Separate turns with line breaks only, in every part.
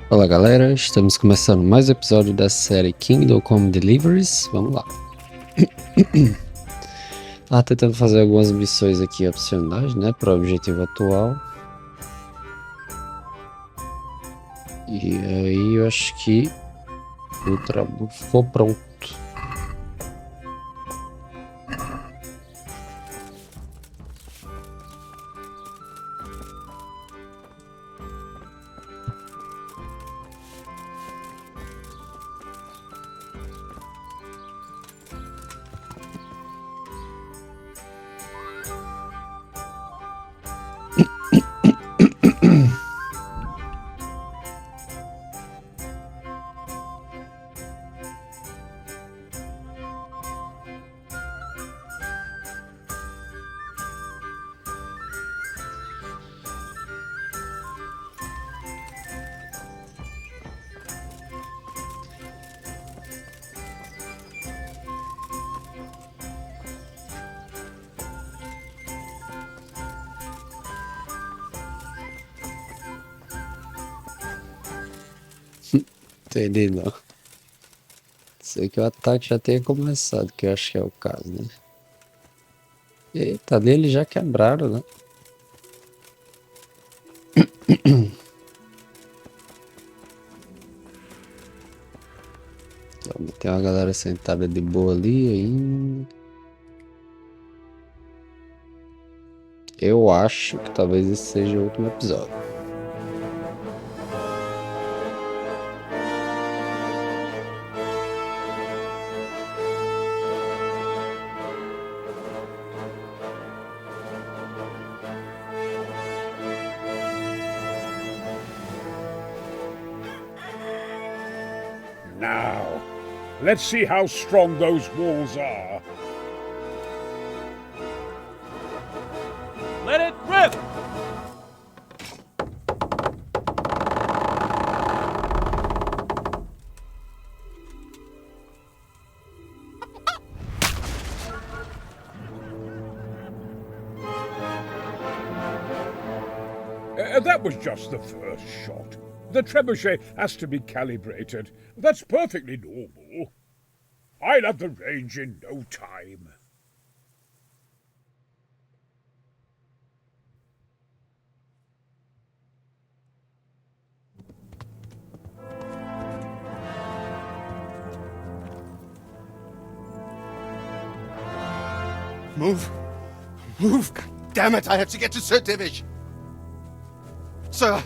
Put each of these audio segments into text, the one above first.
Fala galera, estamos começando mais um episódio da série Kingdom Come Deliverance. Vamos lá. Tentando fazer algumas missões aqui opcionais, né, para o objetivo atual. E aí eu acho que o trabalho ficou pronto. Entendi não. Sei que o ataque já tenha começado, que eu acho que é o caso, né? Eita, ali eles já quebraram, né? Então, tem uma galera sentada de boa ali ainda. Eu acho que talvez esse seja o último episódio.
Now, let's see how strong those walls are.
Let it rip!
That was just the first shot. The trebuchet has to be calibrated. That's perfectly normal. I'll have the range in no time.
Move! Move! God damn it, I have to get to Sir Divish! Sir!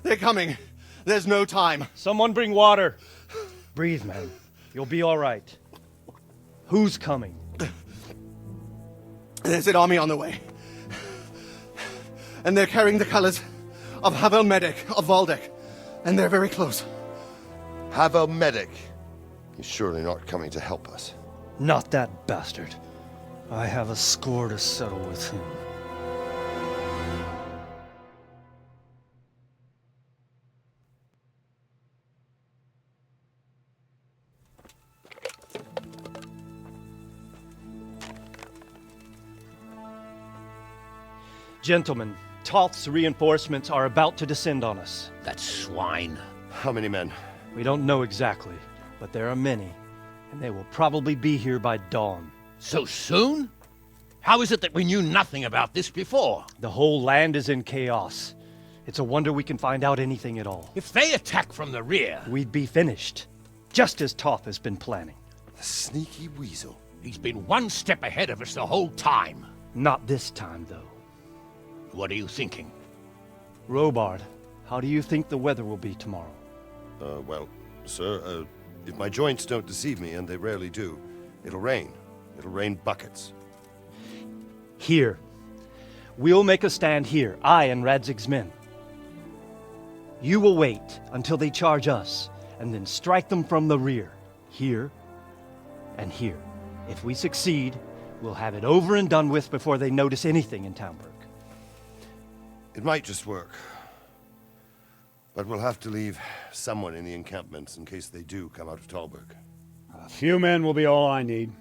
They're coming. There's no time.
Someone bring water. Breathe, man. You'll be all right. Who's coming?
There's an army on the way. And they're carrying the colors of Havel Medic of Valdek. And they're very close.
Havel Medic? He's surely not coming to help us.
Not that bastard. I have a score to settle with him. Gentlemen, Toth's reinforcements are about to descend on us.
That swine.
How many men?
We don't know exactly, but there are many, and they will probably be here by dawn.
So soon? How is it that we knew nothing about this before?
The whole land is in chaos. It's a wonder we can find out anything at all.
If they attack from the rear...
We'd be finished, just as Toth has been planning.
The sneaky weasel.
He's been one step ahead of us the whole time.
Not this time, though.
What are you thinking?
Robard, how do you think the weather will be tomorrow?
Well, sir, if my joints don't deceive me, and they rarely do, it'll rain. It'll rain buckets.
Here. We'll make a stand here, I and Radzig's men. You will wait until they charge us, and then strike them from the rear. Here and here. If we succeed, we'll have it over and done with before they notice anything in Townburg.
It might just work. But we'll have to leave someone in the encampments in case they do come out of Talberg.
A few men will be all I need.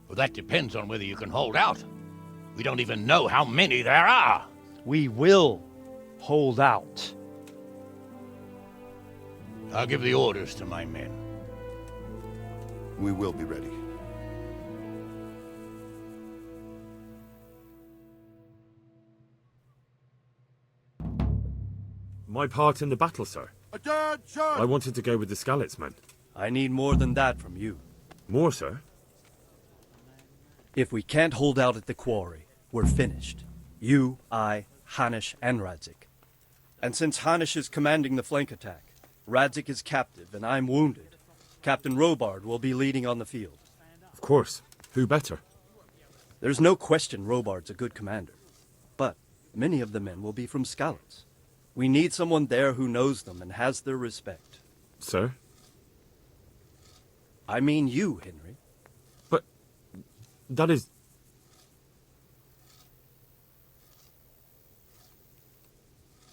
Well, that depends on whether you can hold out. We don't even know how many there are.
We will hold out.
I'll give the orders to my men.
We will be ready.
My part in the battle, sir. I wanted to go with the Skalitz men.
I need more than that from you.
More, sir?
If we can't hold out at the quarry, we're finished. You, I, Hanish, and Radzik. And since Hanish is commanding the flank attack, Radzik is captive and I'm wounded, Captain Robard will be leading on the field.
Of course. Who better?
There's no question Robard's a good commander. But many of the men will be from Skalitz. We need someone there who knows them and has their respect.
Sir?
I mean you, Henry.
But that is...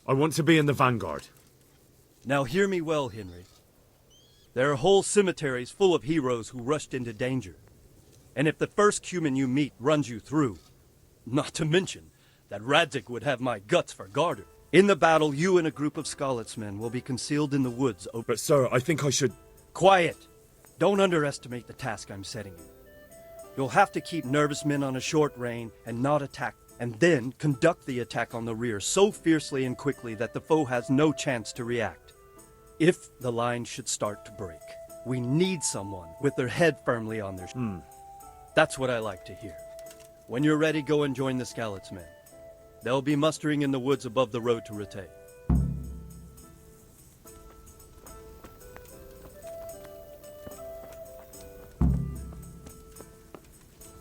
I want to be in the vanguard.
Now hear me well, Henry. There are whole cemeteries full of heroes who rushed into danger. And if the first human you meet runs you through, not to mention that Radzik would have my guts for garter. In the battle, you and a group of Skalitz men will be concealed in the woods.
But sir, I think I should...
Quiet! Don't underestimate the task I'm setting you. You'll have to keep nervous men on a short rein and not attack, and then conduct the attack on the rear so fiercely and quickly that the foe has no chance to react. If the line should start to break, we need someone with their head firmly on their... That's what I like to hear. When you're ready, go and join the Skalitz men. They'll be mustering in the woods above the road to Rite.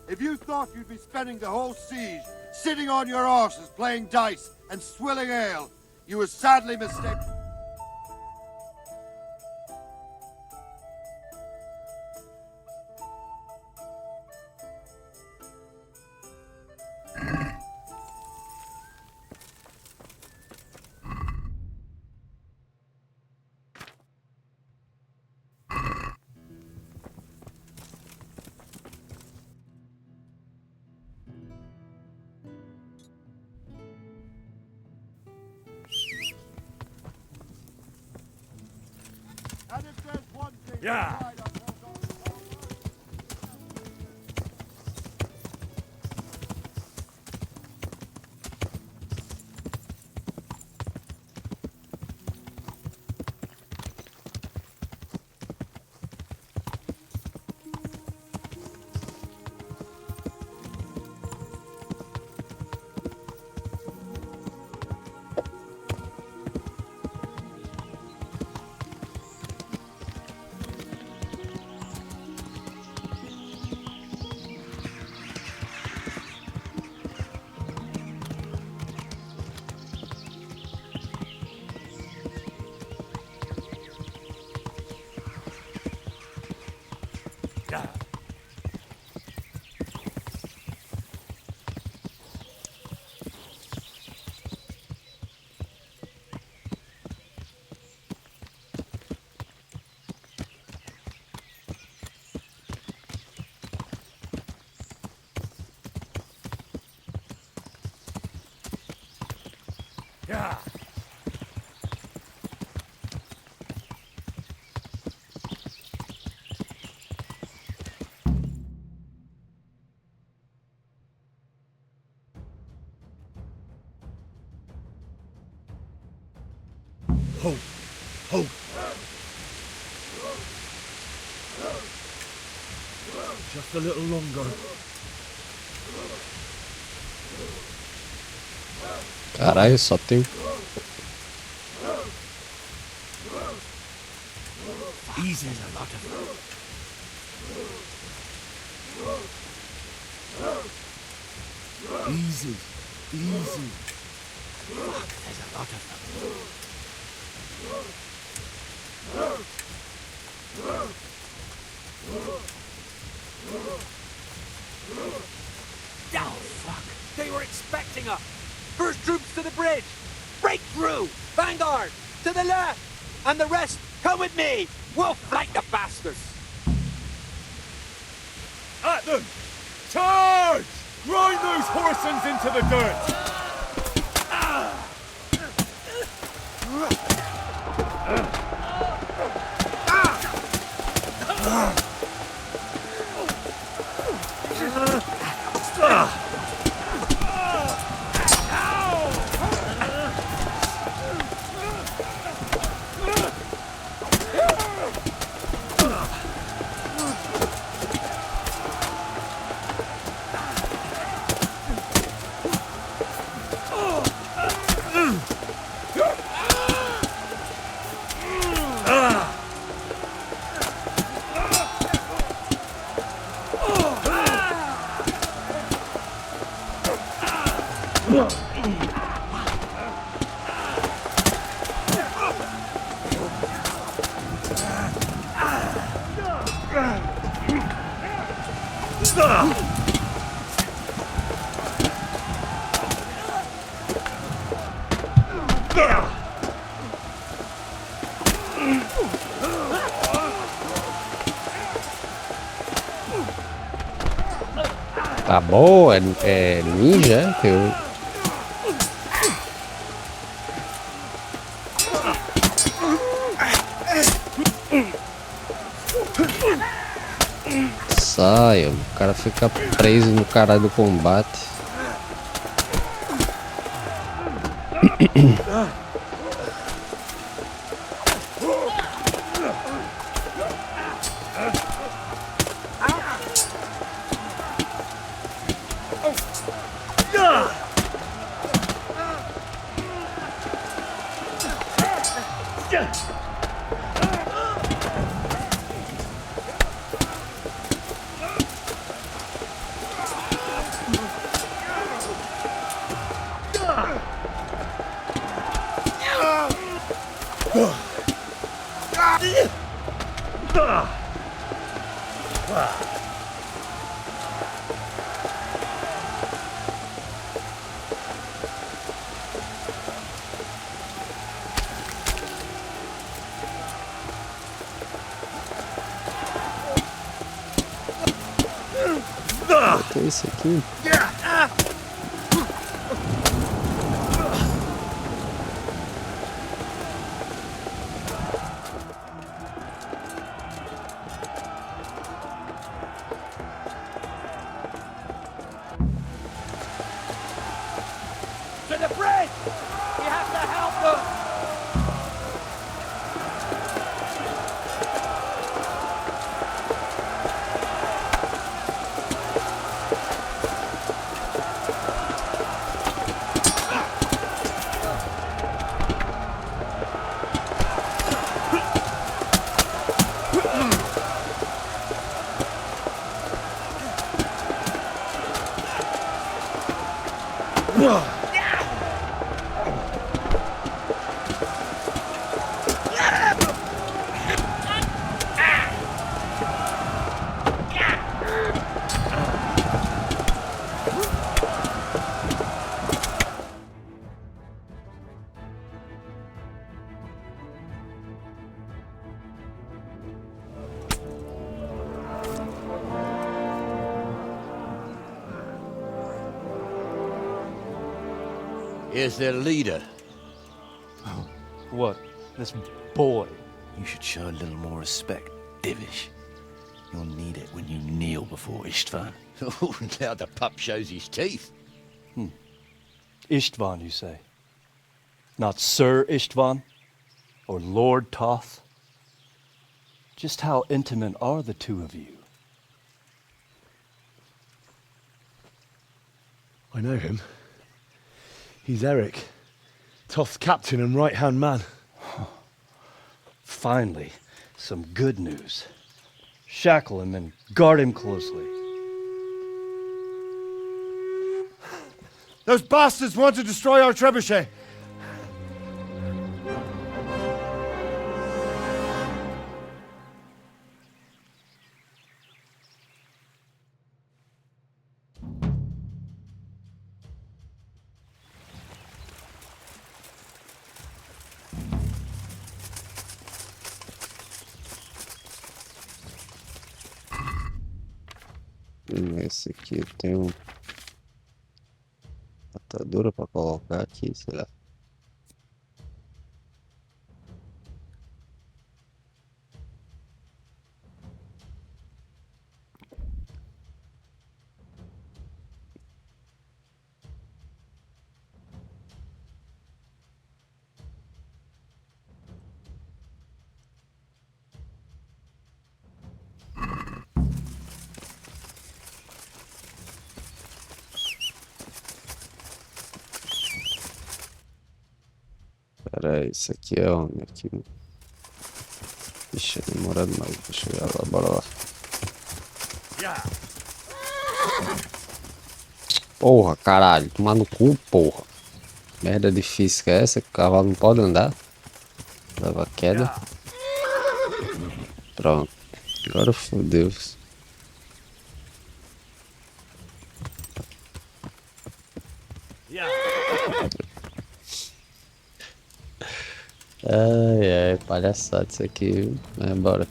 If you thought you'd be spending the whole siege sitting on your arses playing dice and swilling ale, you were sadly mistaken.
Yeah! Yeah! Hope! Hope! Just a little longer.
Caralho, só tem...
Easy, a lot of them. Easy, easy. Fuck, there's a lot of them.
Oh, fuck. They were expecting us. First troops to the bridge. Break through. Vanguard. To the left. And the rest, come with me. We'll flank the bastards.
At them! Charge! Grind those horsens into the dirt!
Tá bom, é ninja, que eu... Sai, o cara fica preso no caralho do combate. O que é isso aqui?
To the bridge! We have to help them!
Here's their leader.
What? This boy?
You should show a little more respect, Divish. You'll need it when you kneel before Istvan.
Oh, now the pup shows his teeth.
Istvan, you say? Not Sir Istvan? Or Lord Toth? Just how intimate are the two of you?
I know him. He's Eric, Toth's captain and right-hand man.
Finally, some good news. Shackle him and guard him closely.
Those bastards want to destroy our trebuchet.
Esse aqui tem um atadura para colocar aqui, sei lá. Pera aí, isso aqui é onde? Aqui. Ixi, demora demais pra chegar lá, bora lá. Porra, caralho, tomar no cu, porra. Merda de física é essa que o cavalo não pode andar? Leva queda. Pronto. Agora fodeu. Ai, ai, palhaçada isso aqui, viu? Vai embora.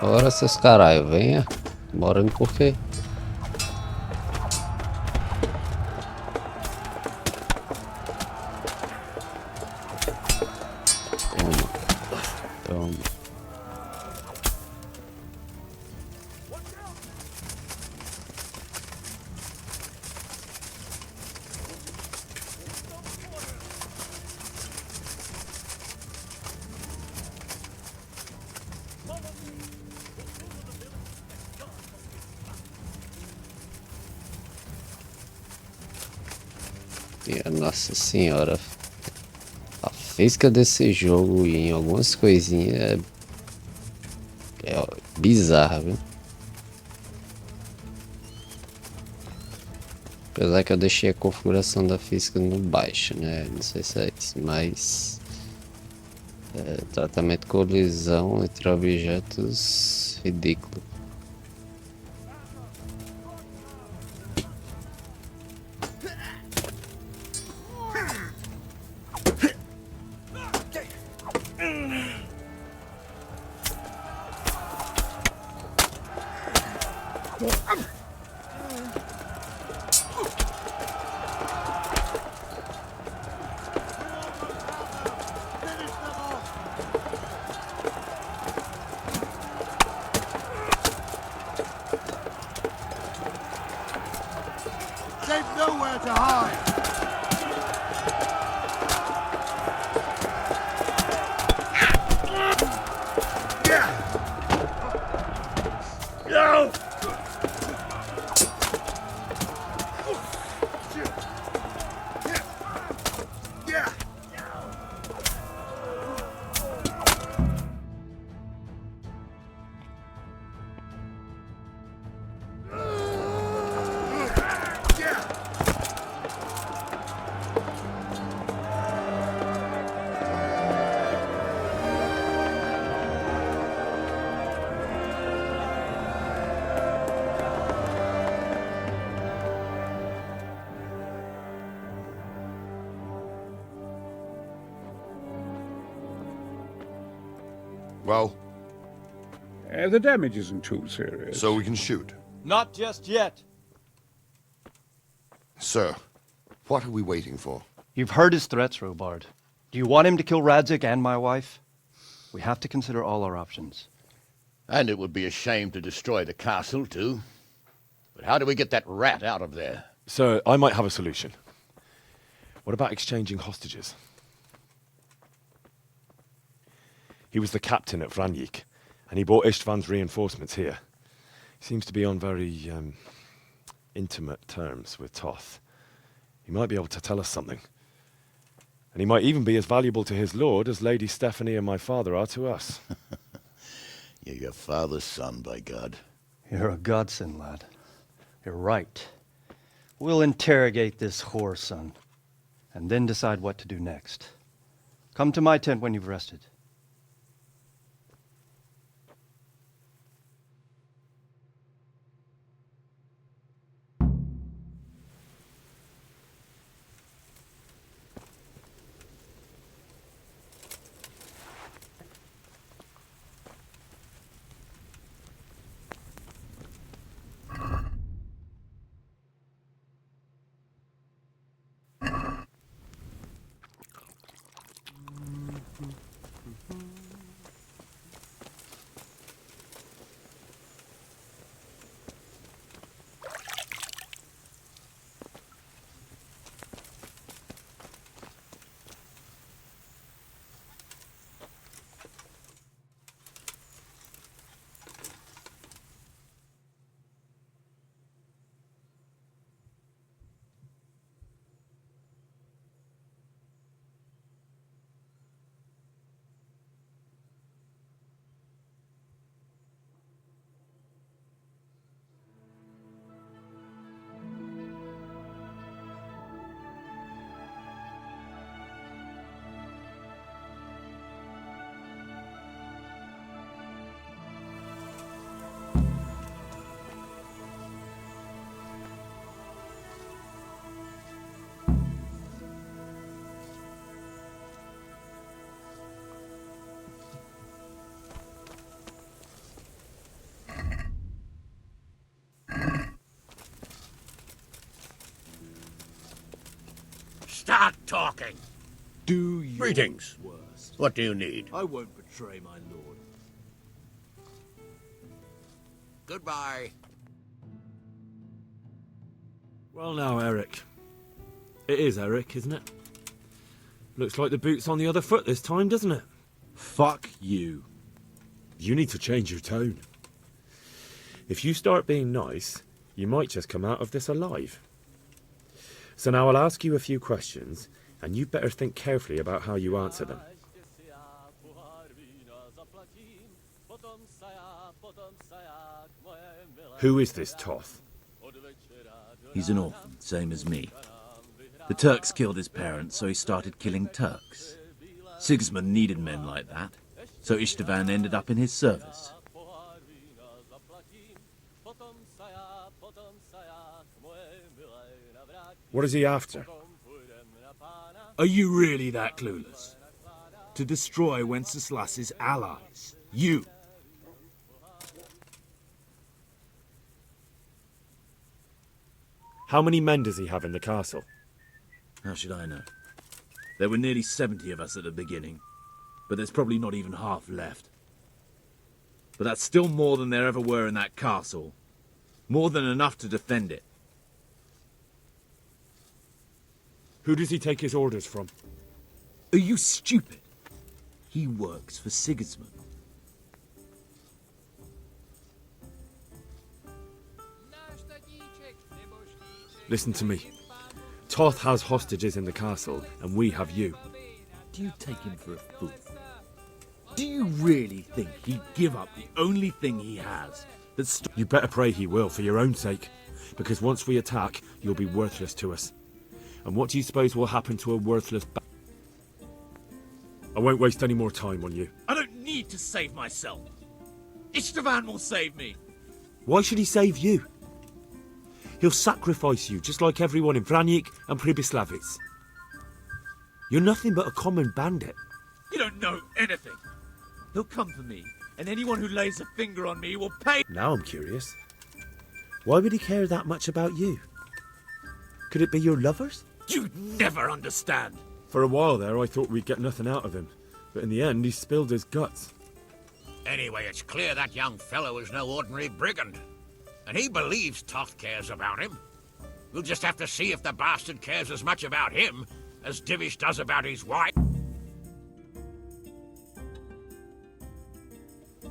Ora, seus caralho, venha. Morando por quê? Toma. Toma. Nossa senhora, a física desse jogo e em algumas coisinhas é bizarra, viu? Apesar que eu deixei a configuração da física no baixo, né? Não sei se é isso, mas tratamento de colisão entre objetos ridículo.
They've nowhere to hide.
No!
Well,
The damage isn't too serious.
so we can shoot.
Not just yet.
Sir, what are we waiting for?
You've heard his threats, Robard. Do you want him to kill Radzig and my wife? We have to consider all our options.
And it would be a shame to destroy the castle, too. But how do we get that rat out of there?
Sir, I might have a solution. What about exchanging hostages? He was the captain at Vranjik, and he brought Istvan's reinforcements here. He seems to be on very, intimate terms with Toth. He might be able to tell us something. And he might even be as valuable to his lord as Lady Stephanie and my father are to us.
You're your father's son, by God.
You're a godsend, lad. You're right. We'll interrogate this whore, son. and then decide what to do next. Come to my tent when you've rested.
Start talking.
Do your
Greetings.
worst.
What do you need?
I won't betray my lord.
Goodbye.
Well now, Eric. It is Eric, isn't it? Looks like the boot's on the other foot this time, doesn't it?
Fuck you.
You need to change your tone. If you start being nice, you might just come out of this alive. So now I'll ask you a few questions, and you better think carefully about how you answer them. Who is this Toth?
He's an orphan, same as me. The Turks killed his parents, so he started killing Turks. Sigismund needed men like that, so Istvan ended up in his service.
What is he after?
Are you really that clueless? To destroy Wenceslas's allies. You.
How many men does he have in the castle?
How should I know? There were nearly 70 of us at the beginning, but there's probably not even half left. But that's still more than there ever were in that castle. More than enough to defend it.
Who does he take his orders from?
Are you stupid? He works for Sigismund.
Listen to me. Toth has hostages in the castle, and we have you.
Do you take him for a fool? Do you really think he'd give up the only thing he has that's...
You better pray he will, for your own sake. Because once we attack, you'll be worthless to us. And what do you suppose will happen to a worthless I won't waste any more time on you.
I don't need to save myself. Istvan will save me.
Why should he save you? He'll sacrifice you, just like everyone in Vranjik and Pribyslavitz. You're nothing but a common bandit.
You don't know anything. He'll come for me, and anyone who lays a finger on me will pay...
Now I'm curious. Why would he care that much about you? Could it be your lovers?
You never understand.
For a while there, I thought we'd get nothing out of him. But in the end, he spilled his guts.
Anyway, it's clear that young fellow is no ordinary brigand. And he believes Toth cares about him. We'll just have to see if the bastard cares as much about him as Divish does about his wife.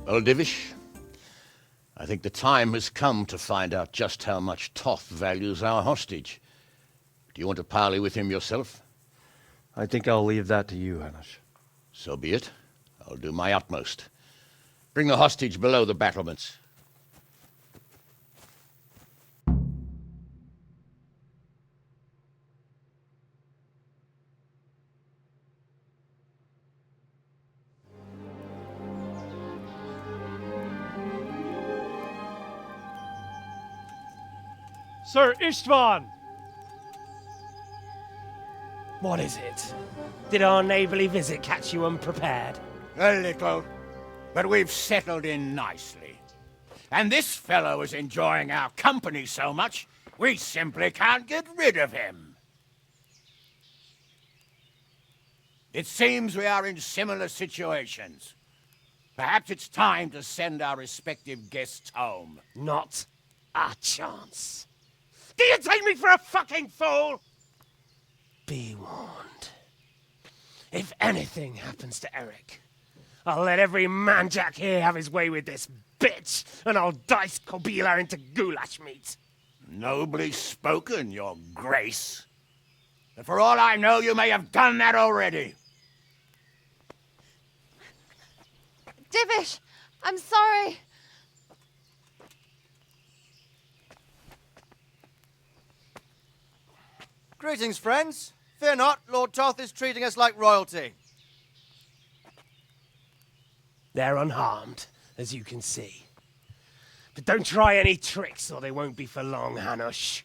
Well, Divish, I think the time has come to find out just how much Toth values our hostage. Do you want to parley with him yourself?
I think I'll leave that to you, Hanish.
So be it. I'll do my utmost. Bring the hostage below the battlements.
Sir Istvan!
What is it? Did our neighbourly visit catch you unprepared?
A little, but we've settled in nicely. And this fellow is enjoying our company so much, we simply can't get rid of him. It seems we are in similar situations. Perhaps it's time to send our respective guests home.
Not a chance. Do you take me for a fucking fool? Be warned. If anything happens to Eric, I'll let every manjack here have his way with this bitch, and I'll dice Kobila into goulash meat.
Nobly spoken, your grace. But for all I know, you may have done that already.
Divish, I'm sorry.
Greetings, friends. Fear not, Lord Toth is treating us like royalty.
They're unharmed, as you can see. But don't try any tricks, or they won't be for long, Hanush.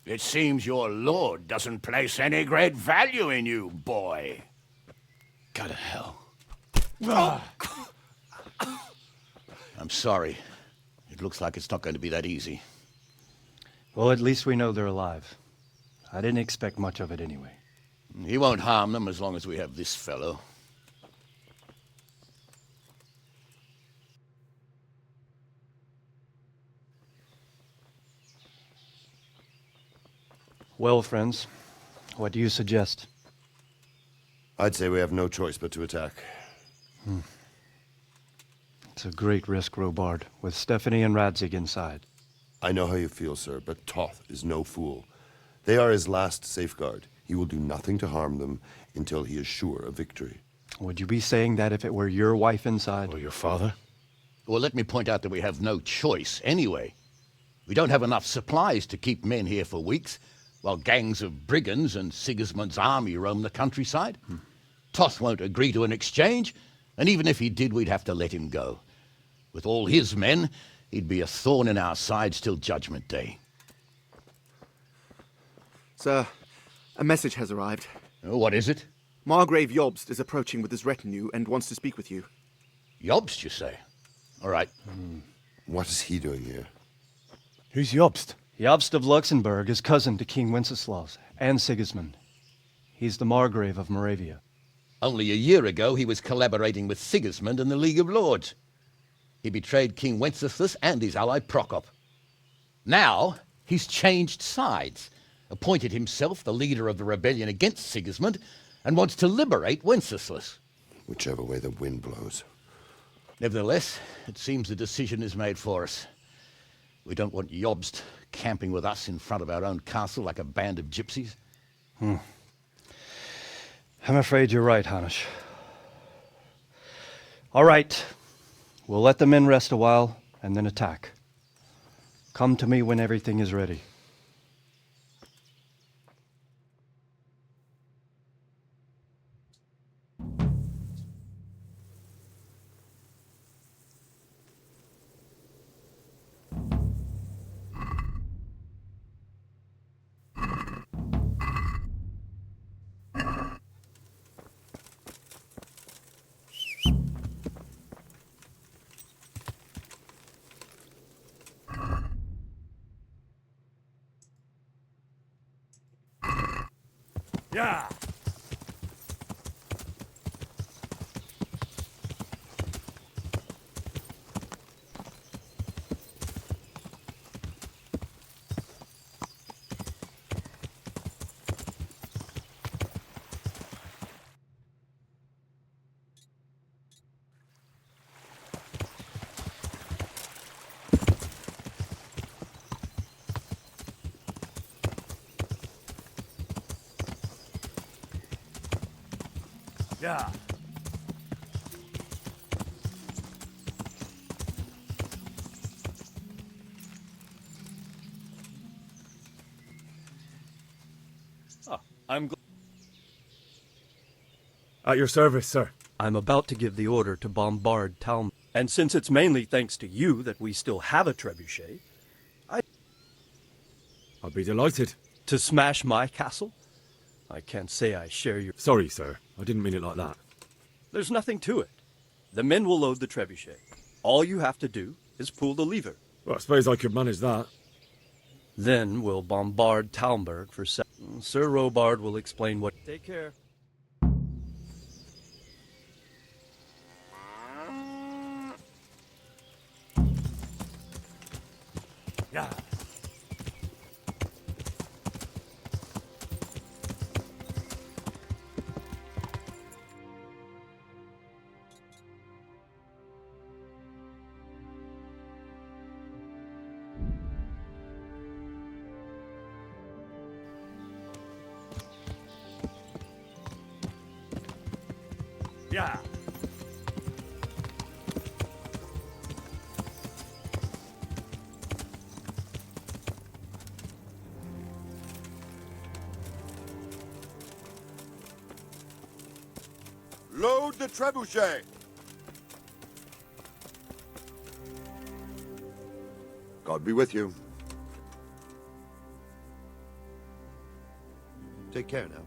It seems your lord doesn't place any great value in you, boy.
Go to hell.
I'm sorry. It looks like it's not going to be that easy.
Well, at least we know they're alive. I didn't expect much of it anyway.
He won't harm them as long as we have this fellow.
Well, friends, what do you suggest?
I'd say we have no choice but to attack.
It's a great risk, Robard, with Stephanie and Radzig inside.
I know how you feel, sir, but Toth is no fool. They are his last safeguard. He will do nothing to harm them until he is sure of victory.
Would you be saying that if it were your wife inside?
Or your father?
Well, let me point out that we have no choice anyway. We don't have enough supplies to keep men here for weeks, while gangs of brigands and Sigismund's army roam the countryside. Toth won't agree to an exchange, and even if he did, we'd have to let him go. With all his men, he'd be a thorn in our sides till Judgment Day.
Sir, a message has arrived.
What is it?
Margrave Jobst is approaching with his retinue and wants to speak with you.
Jobst, you say? All right.
What is he doing here?
Who's Jobst?
Jobst of Luxembourg is cousin to King Wenceslaus and Sigismund. He's the Margrave of Moravia.
Only a year ago, he was collaborating with Sigismund and the League of Lords. He betrayed King Wenceslas and his ally Procop. Now, he's changed sides, appointed himself the leader of the rebellion against Sigismund, and wants to liberate Wenceslas.
Whichever way the wind blows.
Nevertheless, it seems the decision is made for us. We don't want Jobst camping with us in front of our own castle like a band of gypsies.
I'm afraid you're right, Hanush. All right. We'll let the men rest a while, and then attack. Come to me when everything is ready.
Yeah. Yeah.
I'm
At your service, sir.
I'm about to give the order to bombard Talm. And since it's mainly thanks to you that we still have a trebuchet,
I'd be delighted.
To smash my castle? I can't say I share your...
Sorry, sir. I didn't mean it like that.
There's nothing to it. The men will load the trebuchet. All you have to do is pull the lever.
Well, I suppose I could manage that.
Then we'll bombard Talmberg for Sir Robard will explain what... Take care.
Yeah. Yeah.
Load the trebuchet! God be with you. Take care now.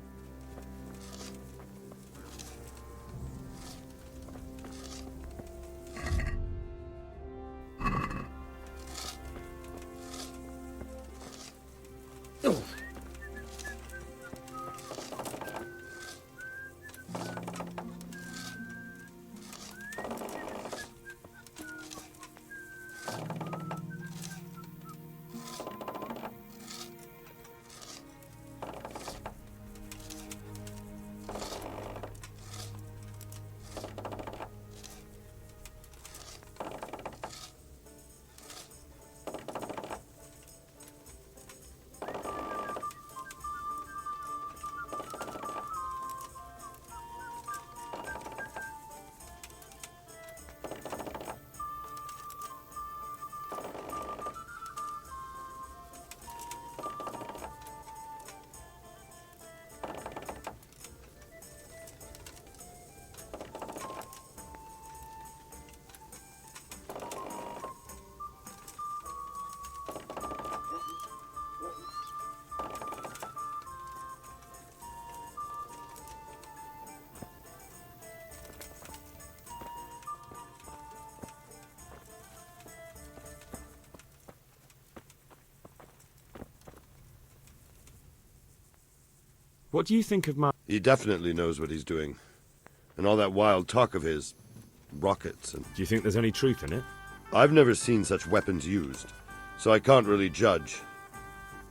What do you think of my...
He definitely knows what he's doing. And all that wild talk of his... rockets and...
Do you think there's any truth in it?
I've never seen such weapons used, so I can't really judge.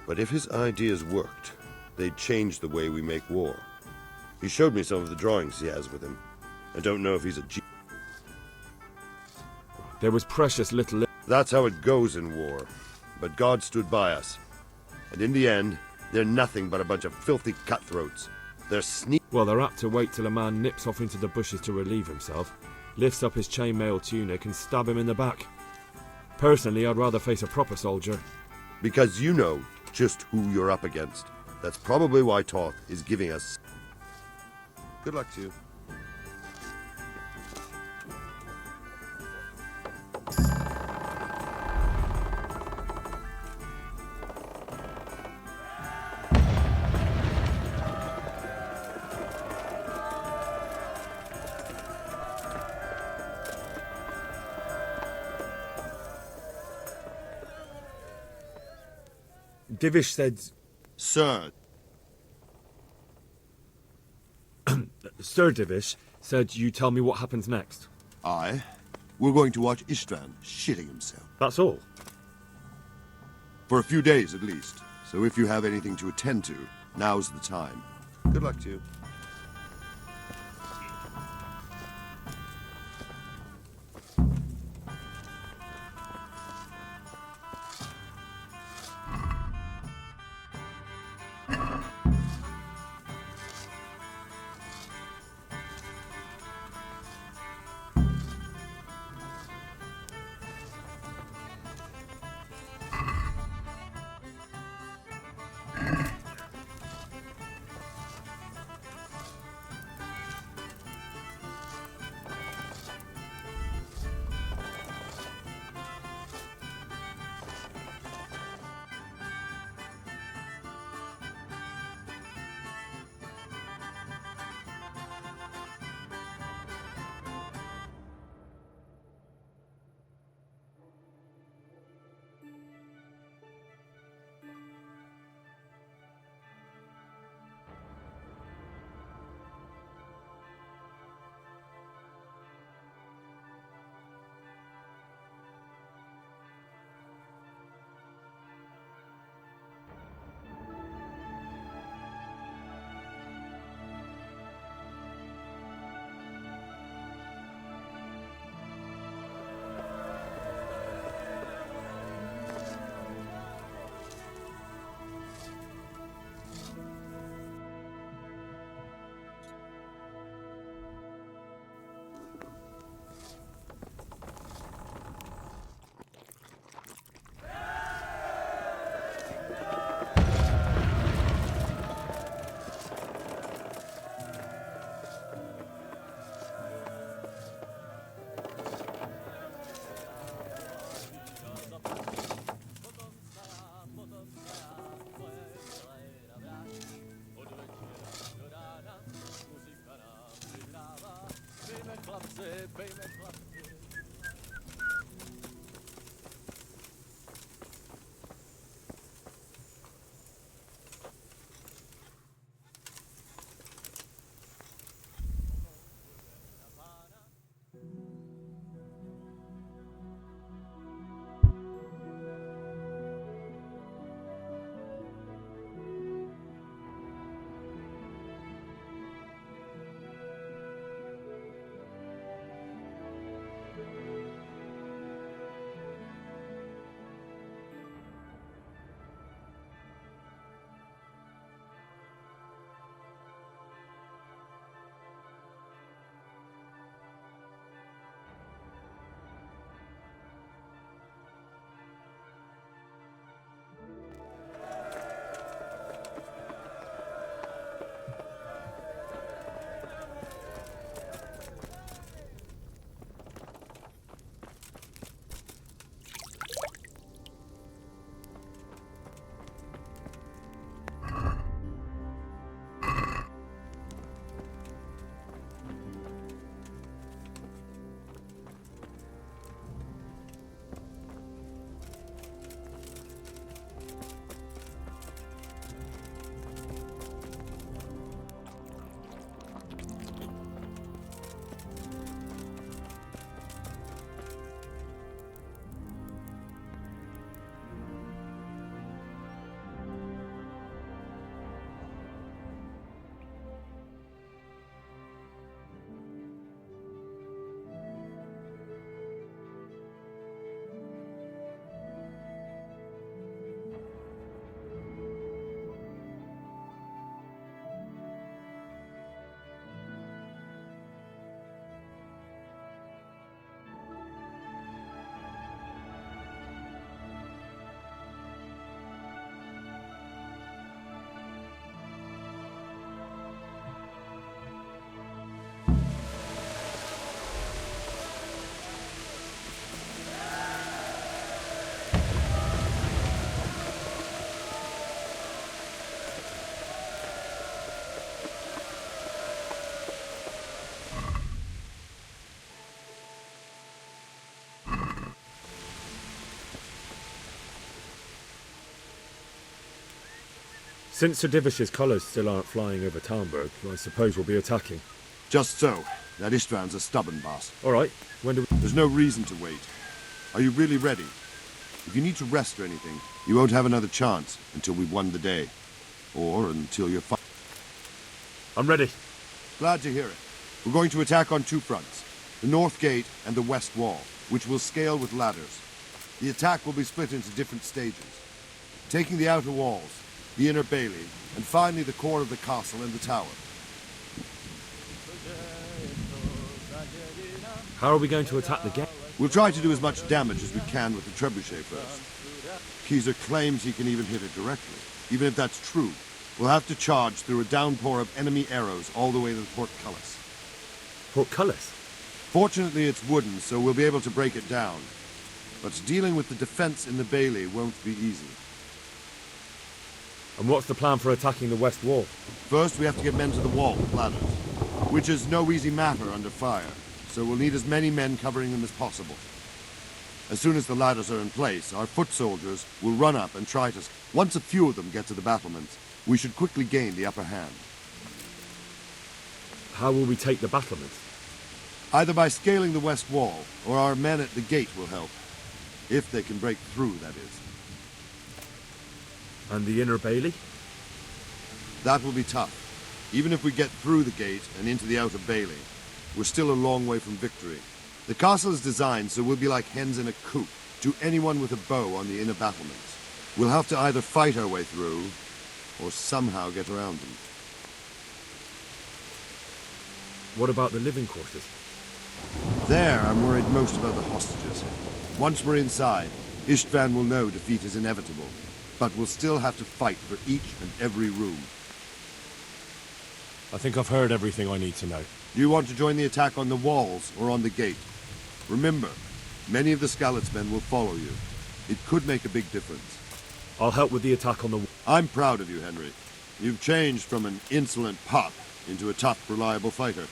But if his ideas worked, they'd change the way we make war. He showed me some of the drawings he has with him. I don't know if he's a
There was precious little...
That's how it goes in war. But God stood by us. And in the end, they're nothing but a bunch of filthy cutthroats. They're
Well, they're apt to wait till a man nips off into the bushes to relieve himself, lifts up his chainmail tunic and stab him in the back. Personally, I'd rather face a proper soldier.
Because you know just who you're up against. That's probably why Toth is giving us... Good luck to you.
Divish said...
Sir.
Sir Divish said you tell me what happens next.
Aye. We're going to watch Istvan shitting himself.
That's all?
For a few days at least. So if you have anything to attend to, now's the time. Good luck to you.
Since Sir Divish's colours still aren't flying over Talmberg, I suppose we'll be attacking.
Just so. That István's a stubborn boss.
All right. When do we...
There's no reason to wait. Are you really ready? If you need to rest or anything, you won't have another chance until we've won the day. Or until you're
I'm ready.
Glad to hear it. We're going to attack on two fronts. The north gate and the west wall, which will scale with ladders. The attack will be split into different stages. Taking the outer walls, the inner bailey, and finally the core of the castle and the tower.
How are we going to attack the gate?
We'll try to do as much damage as we can with the trebuchet first. Keyser claims he can even hit it directly. Even if that's true, we'll have to charge through a downpour of enemy arrows all the way to the portcullis.
Portcullis?
Fortunately, it's wooden, so we'll be able to break it down. But dealing with the defense in the bailey won't be easy.
And what's the plan for attacking the west wall?
First, we have to get men to the wall with ladders, which is no easy matter under fire, so we'll need as many men covering them as possible. As soon as the ladders are in place, our foot soldiers will run up and try to... Once a few of them get to the battlements, we should quickly gain the upper hand.
How will we take the battlements?
Either by scaling the west wall, or our men at the gate will help. If they can break through, that is.
And the inner bailey?
That will be tough. Even if we get through the gate and into the outer bailey, we're still a long way from victory. The castle is designed so we'll be like hens in a coop to anyone with a bow on the inner battlements. We'll have to either fight our way through, or somehow get around them.
What about the living quarters?
There, I'm worried most about the hostages. Once we're inside, István will know defeat is inevitable, but we'll still have to fight for each and every room.
I think I've heard everything I need to know.
Do you want to join the attack on the walls or on the gate? Remember, many of the Skalitz men will follow you. It could make a big difference.
I'll help with the attack on the...
I'm proud of you, Henry. You've changed from an insolent pup into a tough, reliable fighter.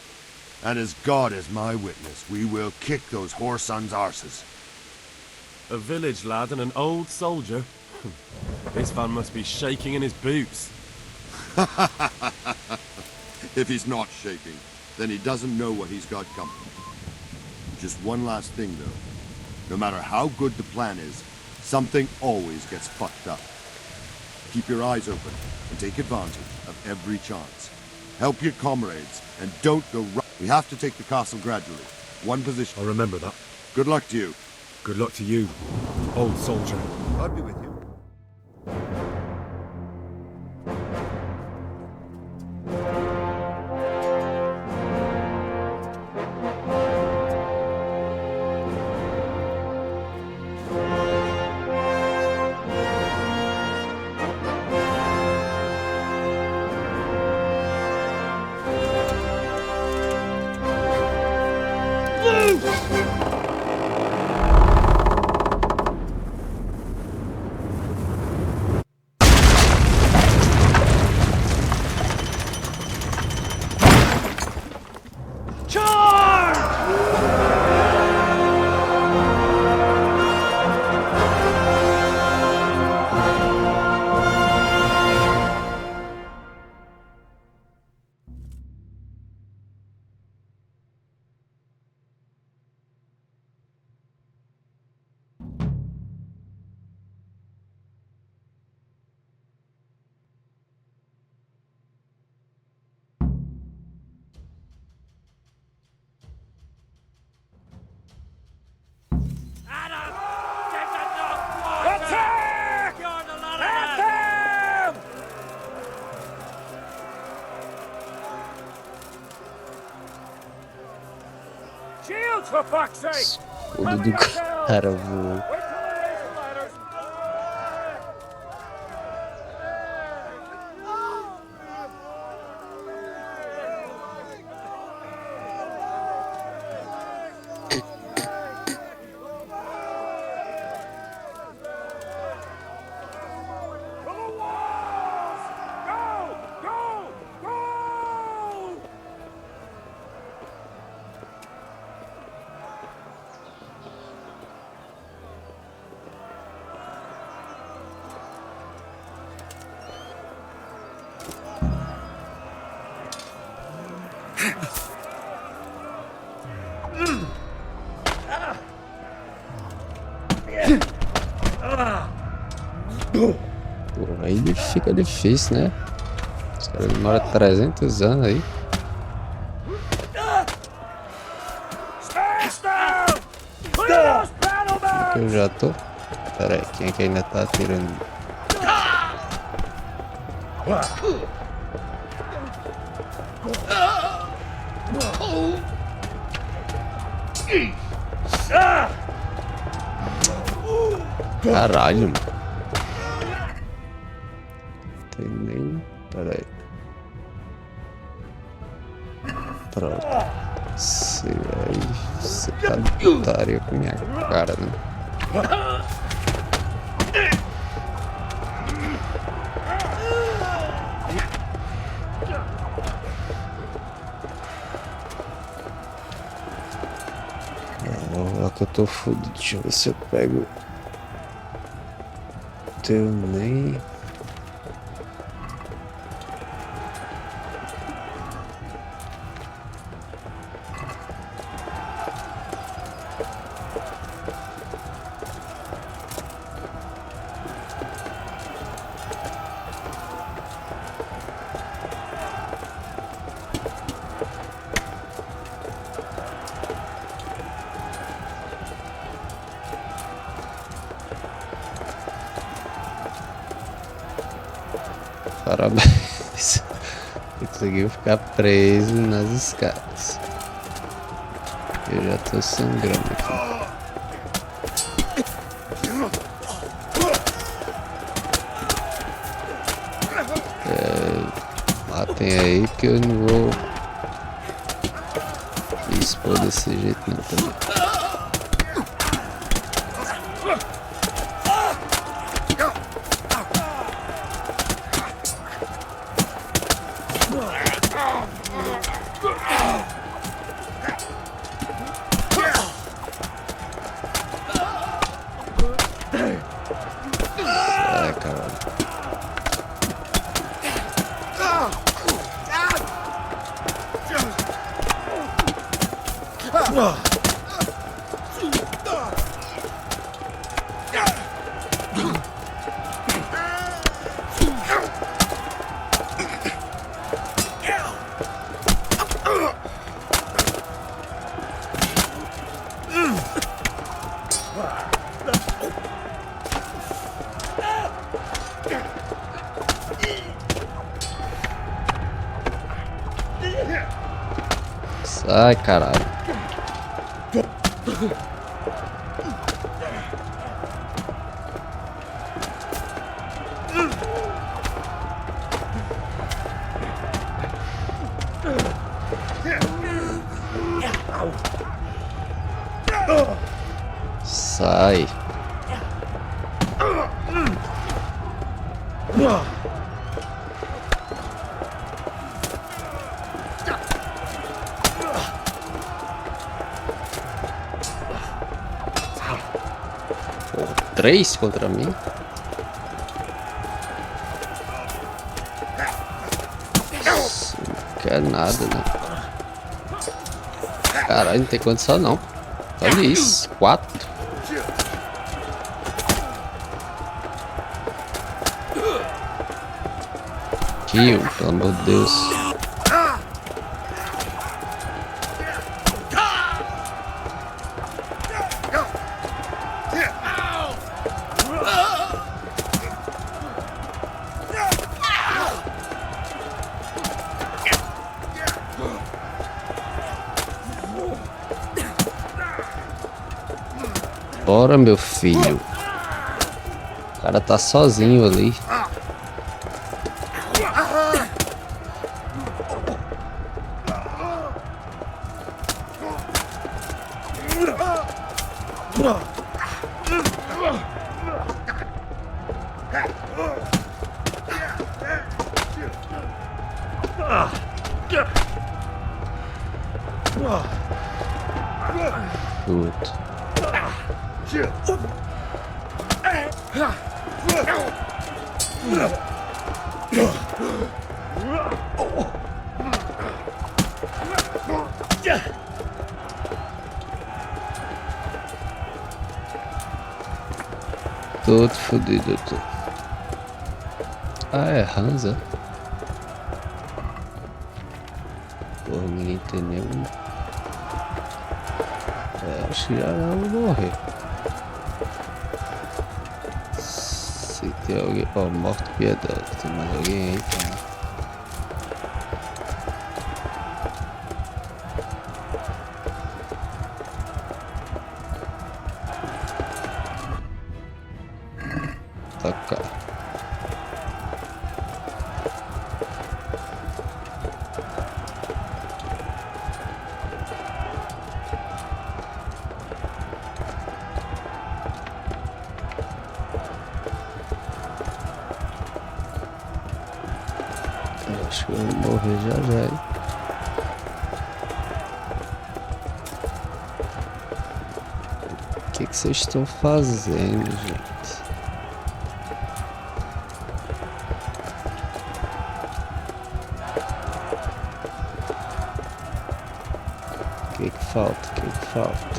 And as God is my witness, we will kick those whore sons' arses.
A village lad and an old soldier? This man must be shaking in his boots.
If he's not shaking, then he doesn't know what he's got coming. Just one last thing, though. No matter how good the plan is, something always gets fucked up. Keep your eyes open and take advantage of every chance. Help your comrades and don't go right. We have to take the castle gradually. One position.
I'll remember that.
Good luck to you.
Good luck to you, old soldier.
I'll be with you.
Shields, for fuck's sake!
Escudo do cara voa. Porra, aí fica difícil, né? Os caras demoram 300 anos aí. Aqui eu já tô. Pera aí, quem é que ainda tá atirando? Caralho, mano. Tem nem. Pera aí. Pronto. Você aí. Você tá de putaria com minha cara, né? Olha que eu tô fudido. Deixa eu ver se eu pego. Teu nem. Parabéns. Conseguiu ficar preso nas escadas. Eu já tô sangrando aqui. Matem aí que eu não vou me expor desse jeito não também. Sai, caralho. Sai. Porra, 3 contra mim? Isso não quer nada, né? Caralho, não tem condição não. Olha isso, 4. Kill, pelo amor de Deus. Bora, meu filho. O cara tá sozinho ali. Puta. Todo fodido eu tô. Ah, é Hansa. Porra, ninguém tem nenhum. É, acho que já vou morrer. Se tem alguém. Ó, morto piedoso. Tem mais alguém aí, cara? Toca. Acho que eu vou morrer já. Hein? O que vocês estão fazendo, gente? O que falta? O que falta?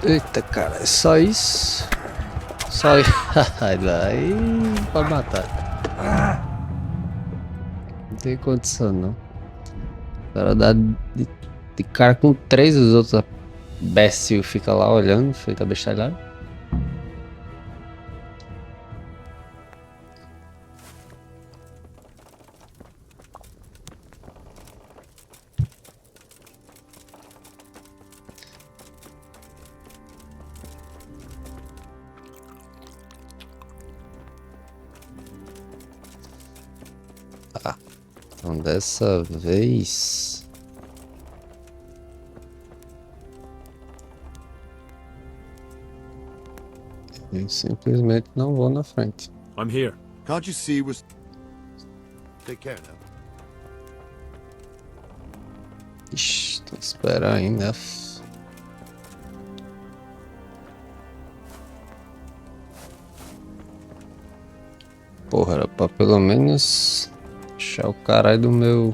Eita, cara, é só isso? Só isso. Aí pode matar. Não tem condição, não. O cara dá de cara com 3, os outros imbecil fica lá olhando, feita bestalhada. Então dessa vez eu simplesmente não vou na frente.
I'm here.
Can't you see we're... Take care now.
Ixi, tem que esperar ainda. Porra, era pra pelo menos achar o caralho do meu.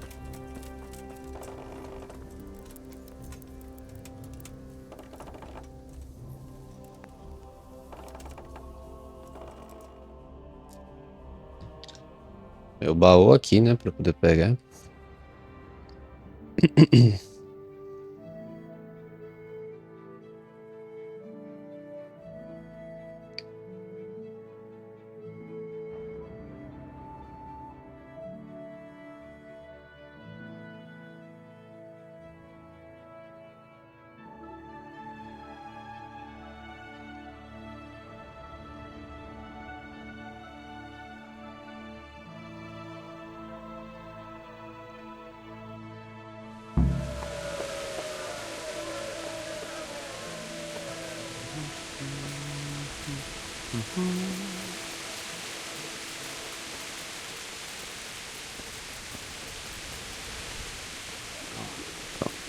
Meu baú aqui, né, pra poder pegar.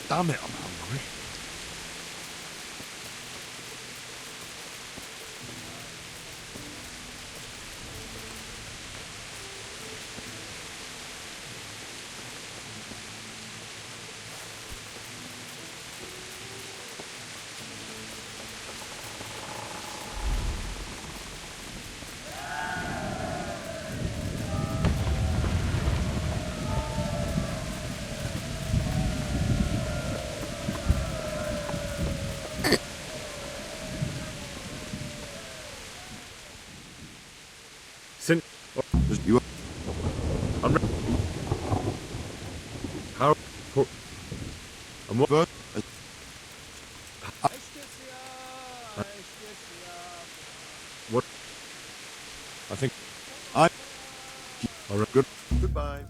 Damn it, I'm hungry.
You...
I'm ready. How? I'm what? What? I think
I...
All right.
Good. Goodbye.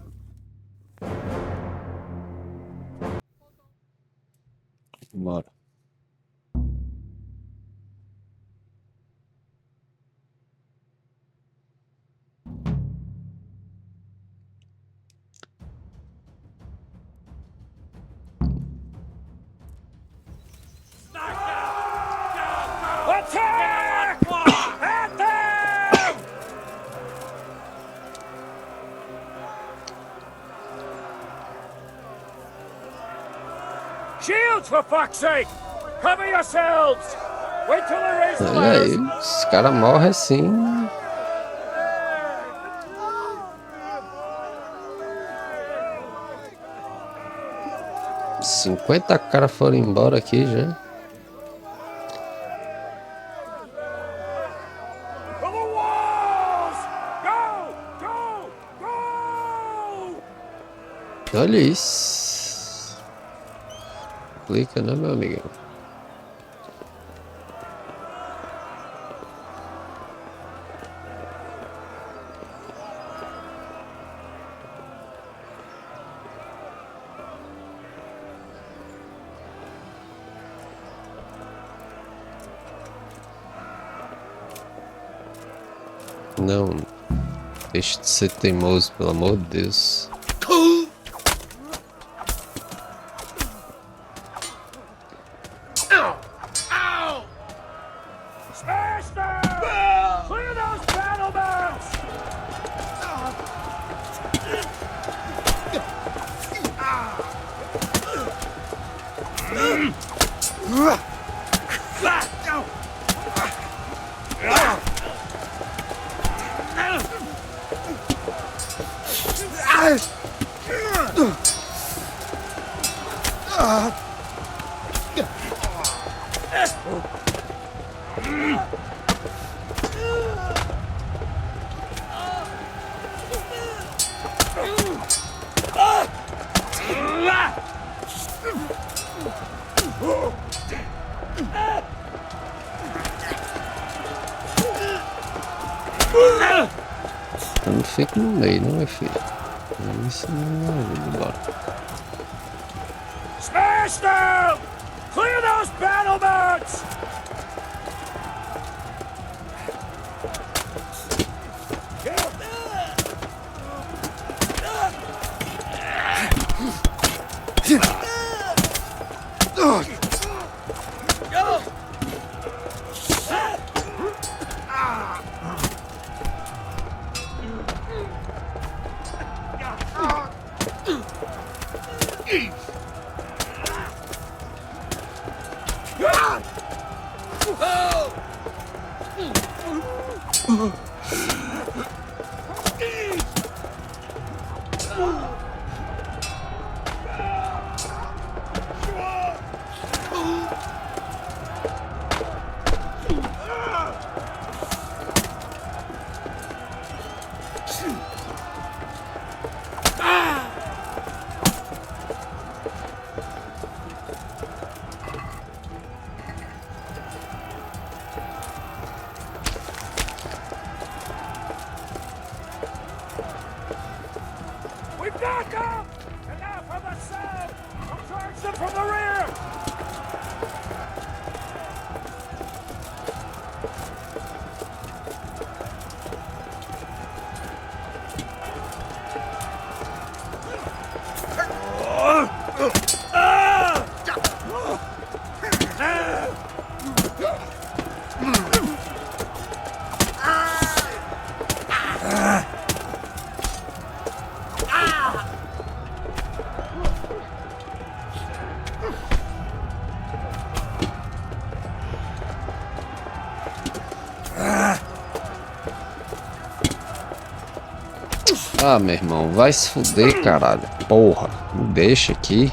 Bora.
Shields, for fuck's sake! Cover yourselves! Wait till I raise the
Olha aí,
ladders!
os caras morrem assim. Cinquenta caras foram embora aqui já.
For the walls! Go! Go! Go!
Olha isso. Clica, né, meu amigão? Não, deixe de ser teimoso, pelo amor de Deus.
Smash them! Clear those battlements!
Eu não fico no meio, não, meu filho. Isso não é embora.
Smash them! Clear those battlements! We've got them! And now for the south! We'll charge them from the rear!
Ah, meu irmão, vai se fuder, caralho. Porra, me deixa aqui.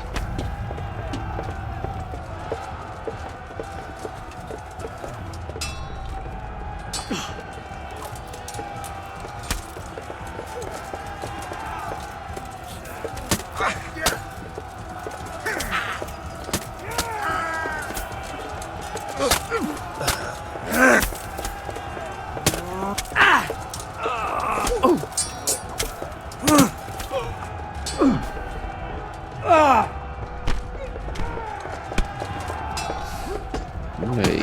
Olha aí.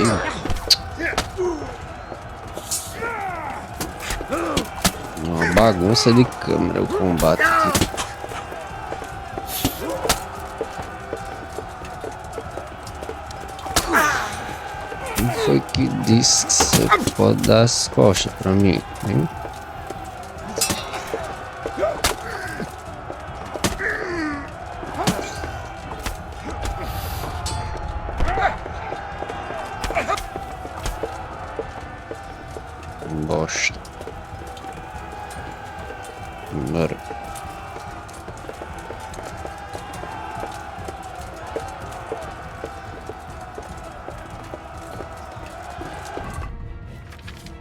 Uma bagunça de câmera o combate aqui. Quem foi que disse que você pode dar as costas pra mim, hein? Bora.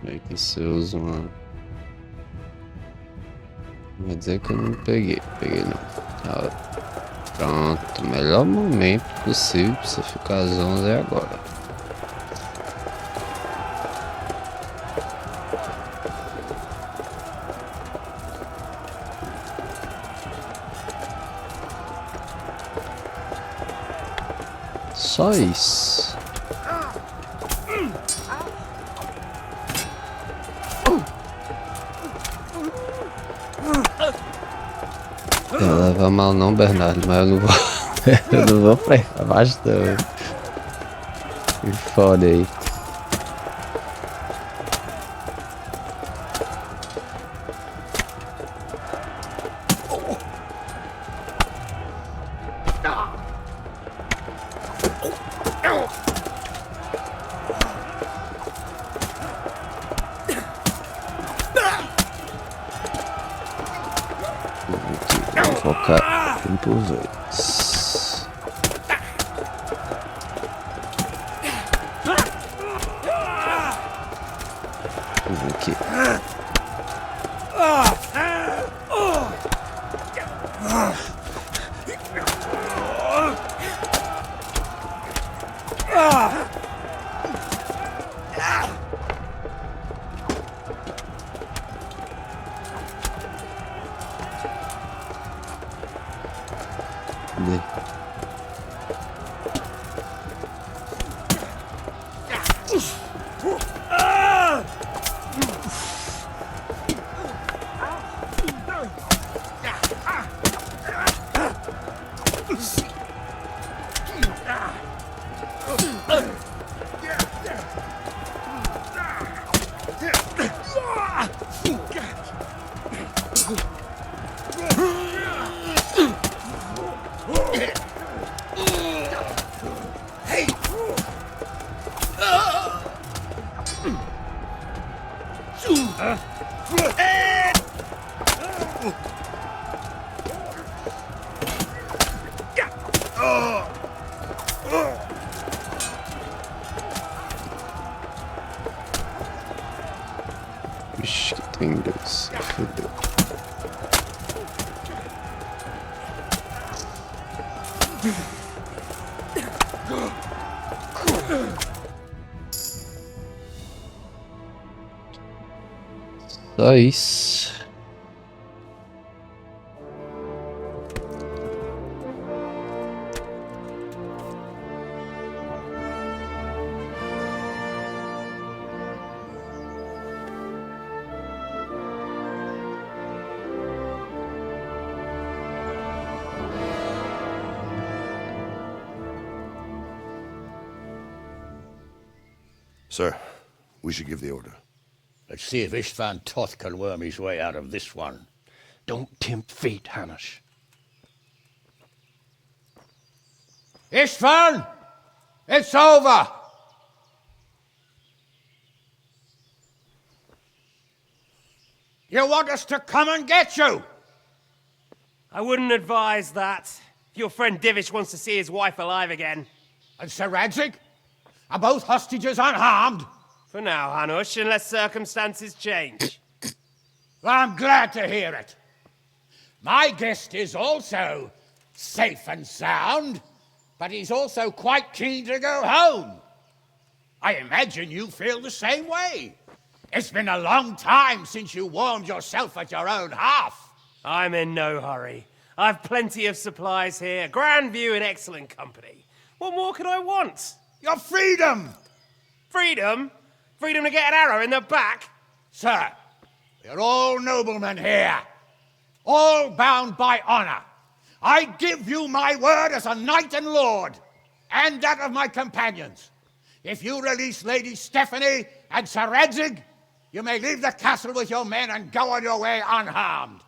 Aí que você usa uma... Não vai dizer que eu não peguei. Peguei não. Pronto, melhor momento possível pra você ficar às 11 é agora. Só isso. Não leva mal não, Bernardo, mas eu não vou. Eu não vou pra baixo não. Que foda aí. Vou focar um por vez. Vamos ver aqui. Vixe, que tem dois. Fudeu. Só isso.
Sir, we should give the order.
Let's see if Istvan Toth can worm his way out of this one.
Don't tempt fate, Hanash.
Istvan! It's over! You want us to come and get you?
I wouldn't advise that. If your friend Divish wants to see his wife alive again.
And Sir Radzig? Are both hostages unharmed?
For now, Hanush, unless circumstances change.
Well, I'm glad to hear it. My guest is also safe and sound, but he's also quite keen to go home. I imagine you feel the same way. It's been a long time since you warmed yourself at your own hearth.
I'm in no hurry. I've plenty of supplies here, grand view and excellent company. What more could I want?
Your freedom!
Freedom? Freedom to get an arrow in the back?
Sir, we're all noblemen here. All bound by honor. I give you my word as a knight and lord, and that of my companions. If you release Lady Stephanie and Sir Radzig, you may leave the castle with your men and go on your way unharmed.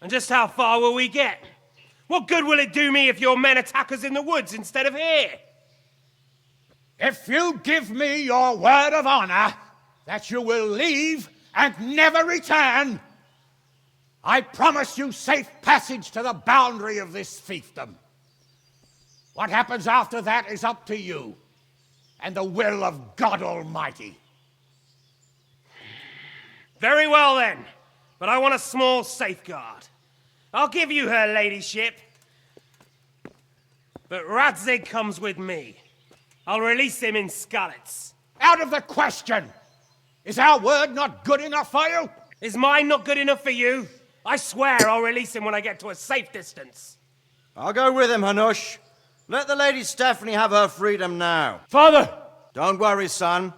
And just how far will we get? What good will it do me if your men attack us in the woods instead of here?
If you give me your word of honor that you will leave and never return, I promise you safe passage to the boundary of this fiefdom. What happens after that is up to you and the will of God Almighty.
Very well then, but I want a small safeguard. I'll give you her ladyship, but Radzig comes with me. I'll release him in Skalitz.
Out of the question! Is our word not good enough for you?
Is mine not good enough for you? I swear I'll release him when I get to a safe distance.
I'll go with him, Hanush. Let the Lady Stephanie have her freedom now.
Father!
Don't worry, son.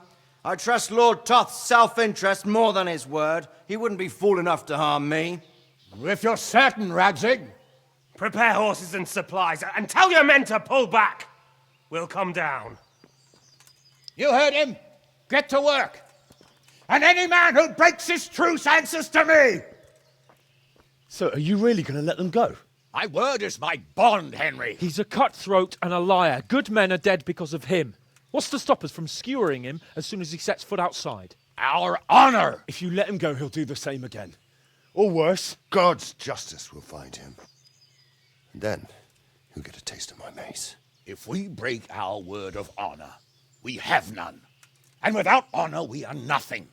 I trust Lord Toth's self-interest more than his word. He wouldn't be fool enough to harm me.
If you're certain, Radzig.
Prepare horses and supplies, and tell your men to pull back. We'll come down.
You heard him. Get to work. And any man who breaks this truce answers to me.
So, are you really going to let them go?
My word is my bond, Henry.
He's a cutthroat and a liar. Good men are dead because of him. What's to stop us from skewering him as soon as he sets foot outside?
Our honor!
If you let him go, he'll do the same again. Or worse.
God's justice will find him. And then, he'll get a taste of my mace.
If we break our word of honor, we have none. And without honor, we are nothing.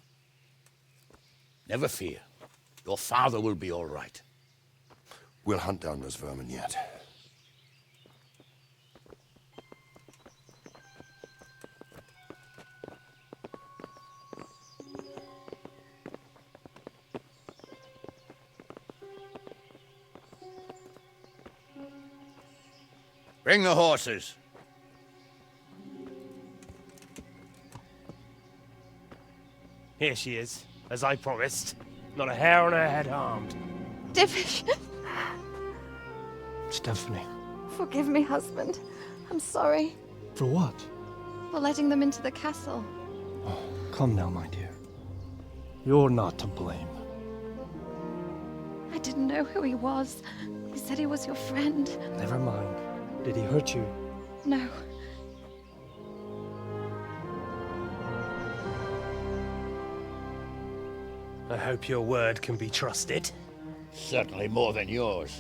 Never fear. Your father will be all right.
We'll hunt down those vermin yet.
Bring the horses.
Here she is, as I promised. Not a hair on her head harmed.
Divish!
Stephanie.
Forgive me, husband. I'm sorry
For what?
for letting them into the castle.
Come now, my dear. You're not to blame.
I didn't know who he was. He said he was your friend.
Never mind. Did he hurt you?
No.
I hope your word can be trusted.
Certainly more than yours.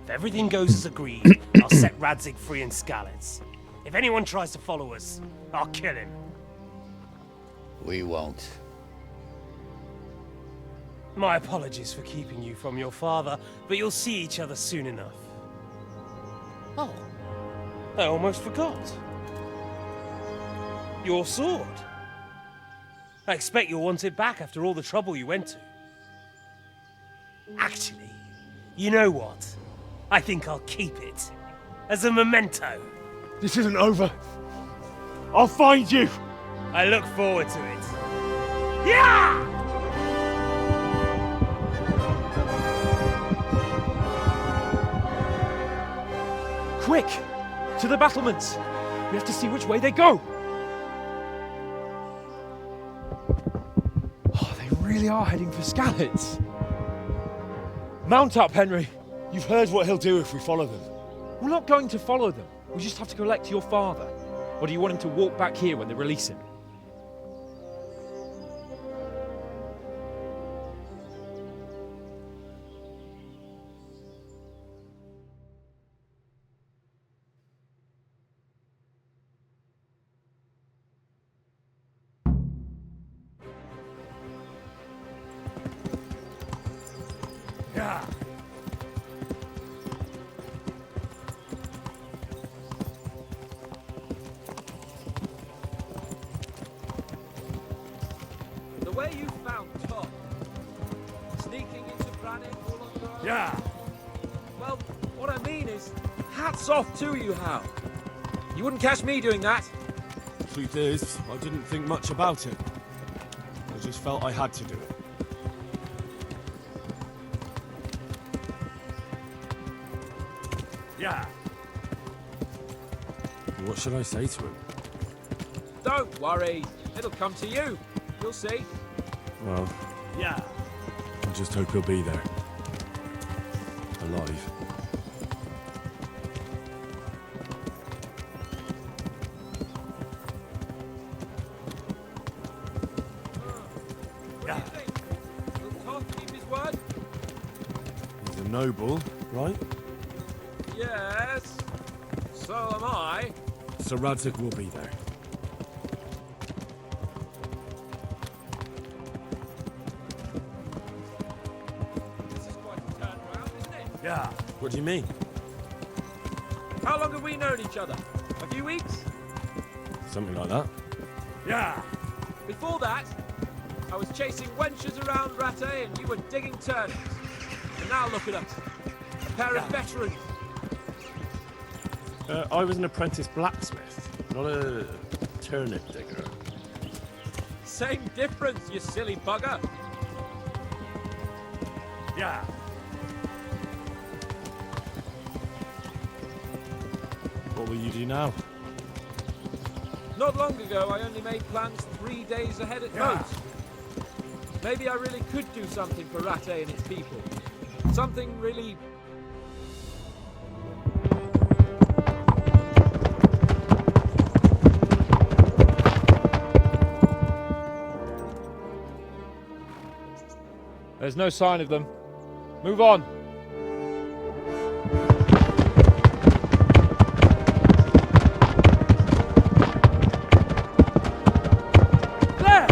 If everything goes as agreed, I'll set Radzig free in Skalitz. If anyone tries to follow us, I'll kill him.
We won't.
My apologies for keeping you from your father, but you'll see each other soon enough. Oh, I almost forgot. Your sword. I expect you'll want it back after all the trouble you went to. Actually, you know what? I think I'll keep it. As a memento.
This isn't over. I'll find you.
I look forward to it. Yeah!
Quick! To the battlements! We have to see which way they go! Oh, they really are heading for Skalitz. Mount up, Henry.
You've heard what he'll do if we follow them.
We're not going to follow them. We just have to collect your father. Or do you want him to walk back here when they release him?
Yeah.
The way you found Tom, sneaking into Brannick all on your own.
Yeah.
Well, what I mean is, hats off to you, Hal. You wouldn't catch me doing that.
Truth is, I didn't think much about it. I just felt I had to do it.
Yeah.
What should I say to him?
Don't worry, it'll come to you. You'll see.
Well,
Yeah.
I just hope he'll be there. Alive.
Yeah. Will Toth keep his word?
He's a noble, right?
Yes. So am I.
Sir Radzig will be there.
This is quite a turnaround, isn't it?
Yeah. What do you mean?
How long have we known each other? A few weeks?
Something like that.
Yeah. Before that, I was chasing wenches around Rattay and you were digging turnips. And now look at us. A pair of veterans.
I was an apprentice blacksmith, not a turnip digger.
Same difference, you silly bugger.
Yeah. What will you do now?
Not long ago, I only made plans 3 days ahead at most. Maybe I really could do something for Rattay and its people. Something really... There's no sign of them. Move on. There!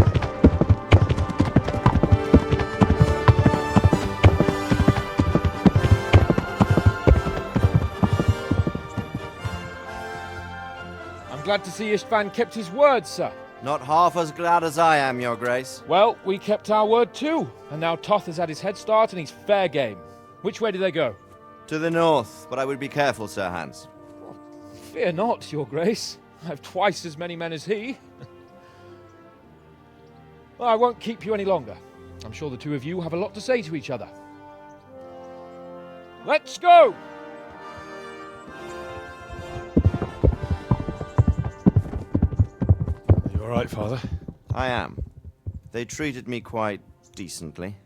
I'm glad to see Istvan kept his word, sir.
Not half as glad as I am, Your Grace.
Well, we kept our word too, and now Toth has had his head start and he's fair game. Which way do they go?
To the north, but I would be careful, Sir Hans.
Fear not, Your Grace. I have twice as many men as he. Well, I won't keep you any longer. I'm sure the two of you have a lot to say to each other. Let's go!
All right, Father?
I am. They treated me quite decently.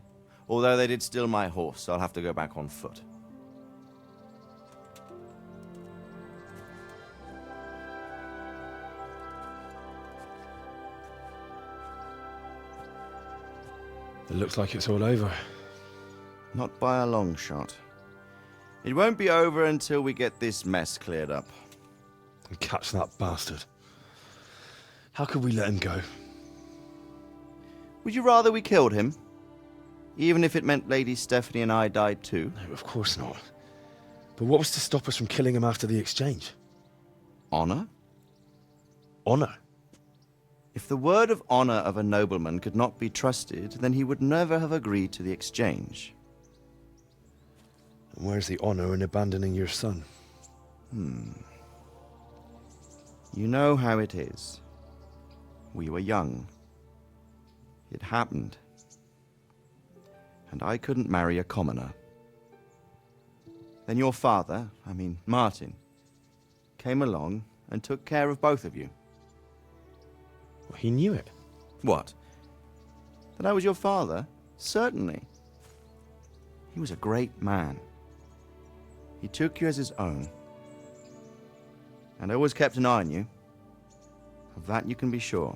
Although they did steal my horse, so I'll have to go back on foot.
It looks like it's all over.
Not by a long shot. It won't be over until we get this mess cleared up.
And catch that bastard. How could we let him go?
Would you rather we killed him? Even if it meant Lady Stephanie and I died too?
No, of course not. But what was to stop us from killing him after the exchange?
Honor?
Honor?
If the word of honor of a nobleman could not be trusted, then he would never have agreed to the exchange.
And where's the honor in abandoning your son?
You know how it is. We were young. It happened. And I couldn't marry a commoner. Then your father, Martin, came along and took care of both of you.
Well, he knew it.
What? That I was your father? Certainly. He was a great man. He took you as his own. And always kept an eye on you. Of that you can be sure.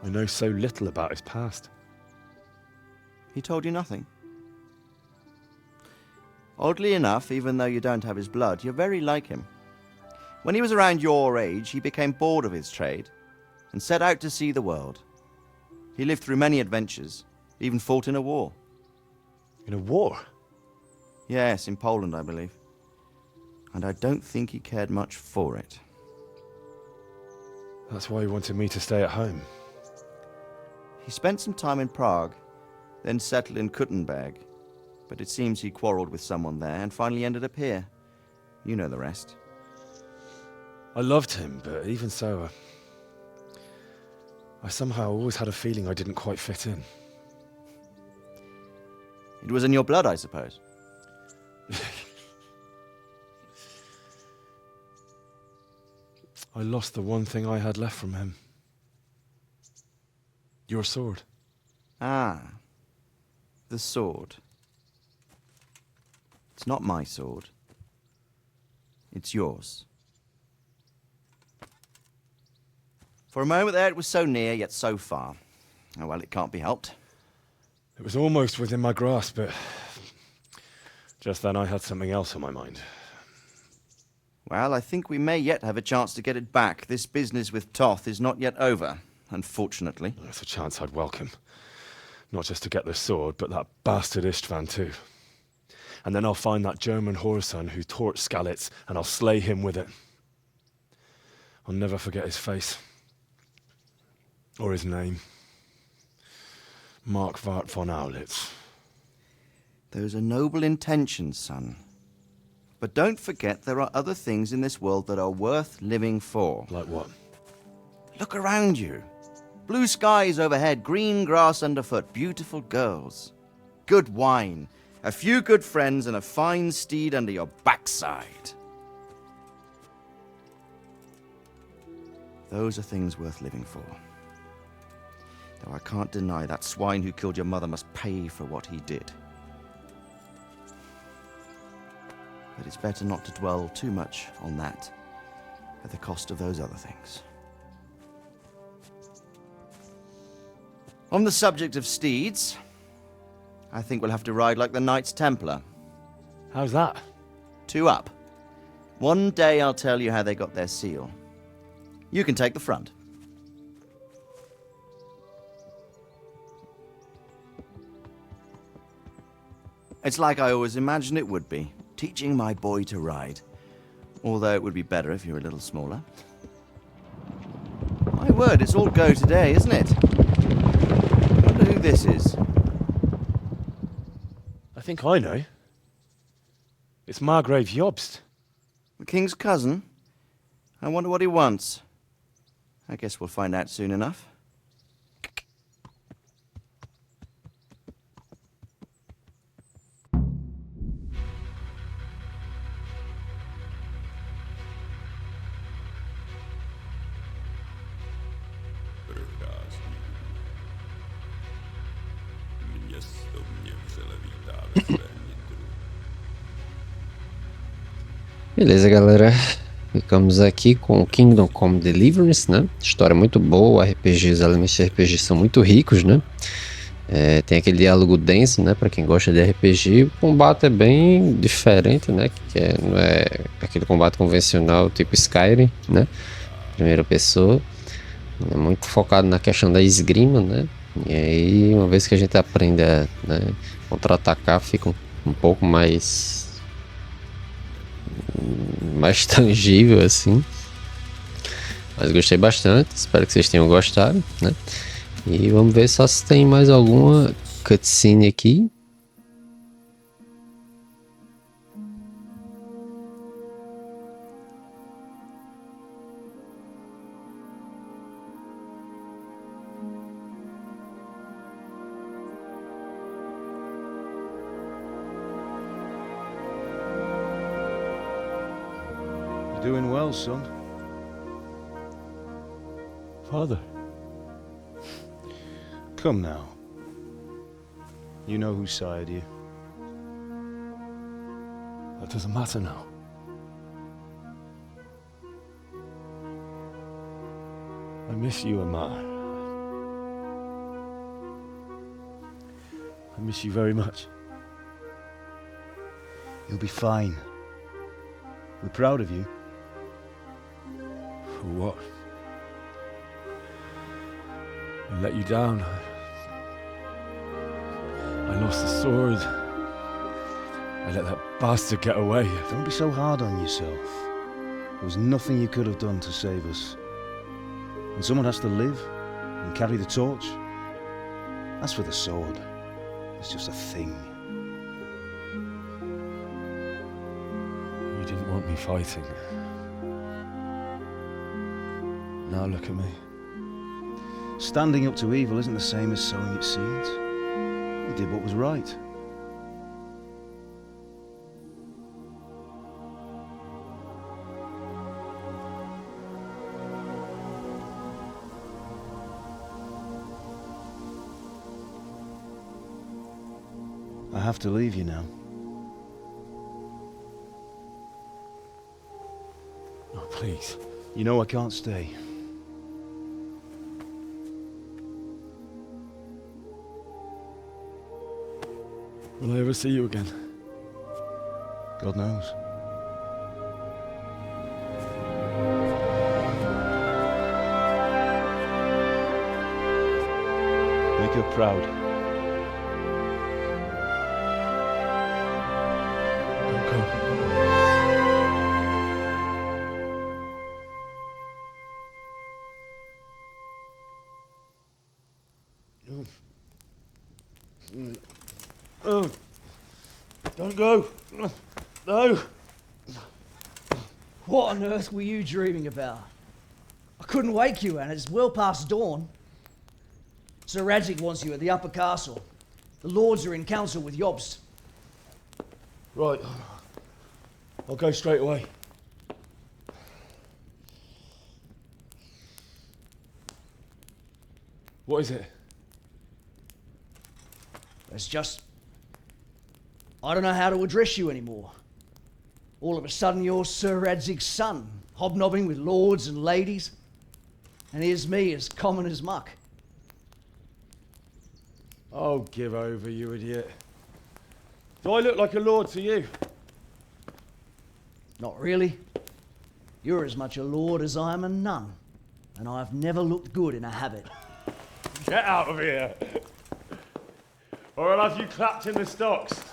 I know so little about his past.
He told you nothing? Oddly enough, even though you don't have his blood, you're very like him. When he was around your age, he became bored of his trade and set out to see the world. He lived through many adventures, even fought in a war.
In a war?
Yes, in Poland, I believe. And I don't think he cared much for it.
That's why he wanted me to stay at home.
He spent some time in Prague, then settled in Kuttenberg. But it seems he quarreled with someone there and finally ended up here. You know the rest.
I loved him, but even so, I somehow always had a feeling I didn't quite fit in.
It was in your blood, I suppose.
I lost the one thing I had left from him. Your sword.
Ah. The sword. It's not my sword. It's yours. For a moment there, it was so near, yet so far. Oh, well, it can't be helped.
It was almost within my grasp, but just then I had something else on my mind.
Well, I think we may yet have a chance to get it back. This business with Toth is not yet over, unfortunately.
That's a chance I'd welcome. Not just to get the sword, but that bastard Istvan too. And then I'll find that German whoreson who torched Skalitz, and I'll slay him with it. I'll never forget his face. Or his name. Mark Vart von Aulitz.
Those are noble intentions, son. But don't forget there are other things in this world that are worth living for.
Like what?
Look around you. Blue skies overhead, green grass underfoot, beautiful girls. Good wine, a few good friends, and a fine steed under your backside. Those are things worth living for. Though I can't deny that swine who killed your mother must pay for what he did. But it's better not to dwell too much on that at the cost of those other things. On the subject of steeds, I think we'll have to ride like the Knights Templar.
How's that?
2 up. One day I'll tell you how they got their seal. You can take the front. It's like I always imagined it would be, teaching my boy to ride. Although it would be better if you were a little smaller. My word, it's all go today, isn't it? I wonder who this is.
I think I know. It's Margrave Jobst.
The king's cousin? I wonder what he wants. I guess we'll find out soon enough.
Beleza, galera. Ficamos aqui com o Kingdom Come Deliverance, né? História muito boa, RPG, os elementos de RPG são muito ricos, né? Tem aquele diálogo denso, né? Para quem gosta de RPG, o combate é bem diferente, né? Não é aquele combate convencional tipo Skyrim, né? Primeira pessoa. É muito focado na questão da esgrima, né? E aí, uma vez que a gente aprende a, né, contra-atacar, fica um pouco mais tangível assim. Mas gostei bastante, espero que vocês tenham gostado, né? E vamos ver só se tem mais alguma cutscene aqui.
Doing well, son.
Father.
Come now. You know who sired you.
That doesn't matter now. I miss you, Amar. I miss you very much.
You'll be fine. We're proud of you.
For what? I let you down. I lost the sword. I let that bastard get away.
Don't be so hard on yourself. There was nothing you could have done to save us. And someone has to live and carry the torch. As for the sword, it's just a thing.
You didn't want me fighting. Now look at me.
Standing up to evil isn't the same as sowing its seeds. You did what was right. I have to leave you now.
Oh, please.
You know I can't stay.
Will I ever see you again?
God knows.
Make her proud. Don't go.
Oh, don't go. No.
What on earth were you dreaming about? I couldn't wake you, and it's well past dawn. Sir Radzig wants you at the upper castle. The lords are in council with Jobst.
Right. I'll go straight away.
What is it?
It's just... I don't know how to address you anymore. All of a sudden you're Sir Radzig's son, hobnobbing with lords and ladies. And here's me, as common as muck.
Oh, give over, you idiot. Do I look like a lord to you?
Not really. You're as much a lord as I am a nun. And I've never looked good in a habit.
Get out of here! Or I'll have you clapped in the stocks.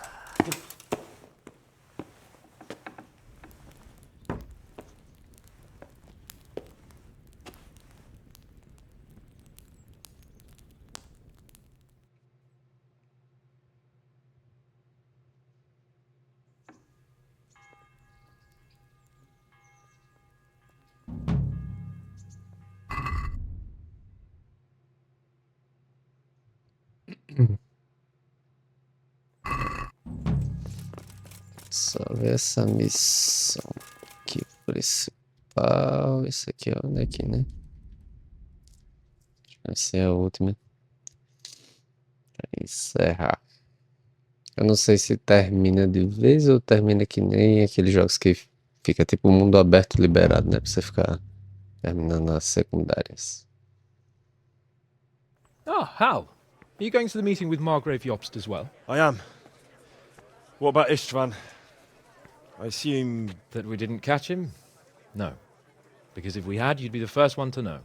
Só ver essa missão aqui principal. Isso aqui é onde aqui, né? Vai ser a última. Pra encerrar. Eu não sei se termina de vez ou termina que nem aqueles jogos que fica tipo mundo aberto liberado, né? Pra você ficar terminando as secundárias.
Oh, Hal. Are you going to the meeting with Margrave Jobst as well?
I am. What about Istvan? I assume...
That we didn't catch him? No. Because if we had, you'd be the first one to know.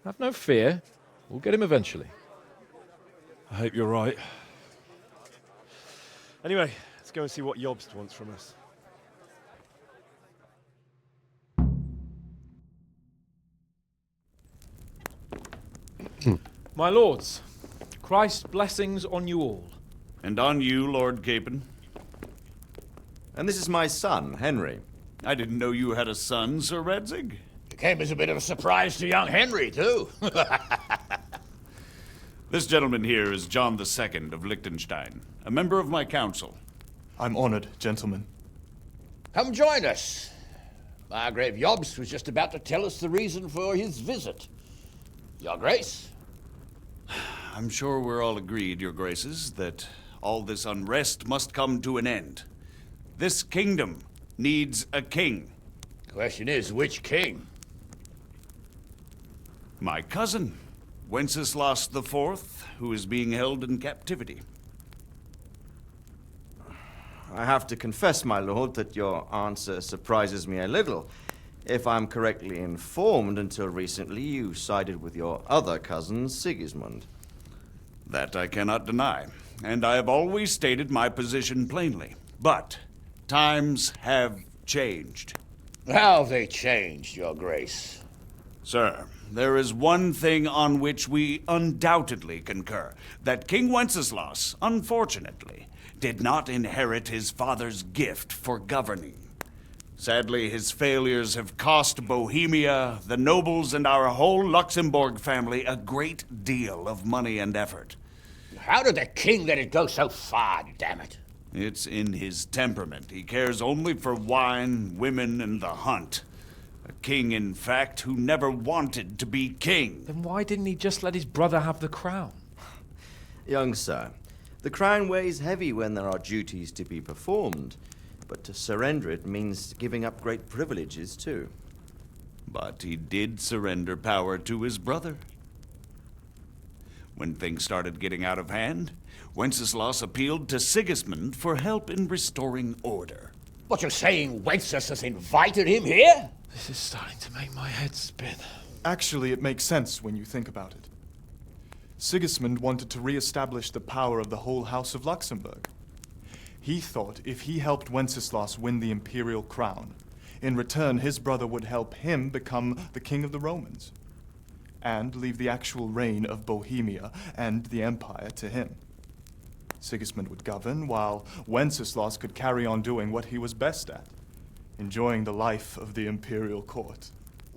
Have no fear. We'll get him eventually.
I hope you're right. Anyway, let's go and see what Jobst wants from us.
My lords, Christ's blessings on you all.
And on you, Lord Capon.
And this is my son, Henry.
I didn't know you had a son, Sir Radzig.
It came as a bit of a surprise to young Henry, too.
This gentleman here is John II of Liechtenstein, a member of my council.
I'm honored, gentlemen.
Come join us. Margrave Jobst was just about to tell us the reason for his visit. Your Grace?
I'm sure we're all agreed, Your Graces, that all this unrest must come to an end. This kingdom needs a king.
The question is, which king?
My cousin, Wenceslas IV, who is being held in captivity.
I have to confess, my lord, that your answer surprises me a little. If I'm correctly informed, until recently you sided with your other cousin, Sigismund.
That I cannot deny, and I have always stated my position plainly. But times have changed.
How have they changed, Your Grace?
Sir, there is one thing on which we undoubtedly concur. That King Wenceslas, unfortunately, did not inherit his father's gift for governing. Sadly, his failures have cost Bohemia, the nobles, and our whole Luxembourg family a great deal of money and effort.
How did the king let it go so far, damn it?
It's in his temperament. He cares only for wine, women, and the hunt. A king, in fact, who never wanted to be king.
Then why didn't he just let his brother have the crown?
Young sir, the crown weighs heavy when there are duties to be performed, but to surrender it means giving up great privileges too.
But he did surrender power to his brother. When things started getting out of hand, Wenceslas appealed to Sigismund for help in restoring order.
What, you're saying Wenceslas invited him here?
This is starting to make my head spin.
Actually, it makes sense when you think about it. Sigismund wanted to re-establish the power of the whole House of Luxembourg. He thought if he helped Wenceslas win the imperial crown, in return his brother would help him become the king of the Romans, and leave the actual reign of Bohemia and the empire to him. Sigismund would govern, while Wenceslas could carry on doing what he was best at, enjoying the life of the imperial court.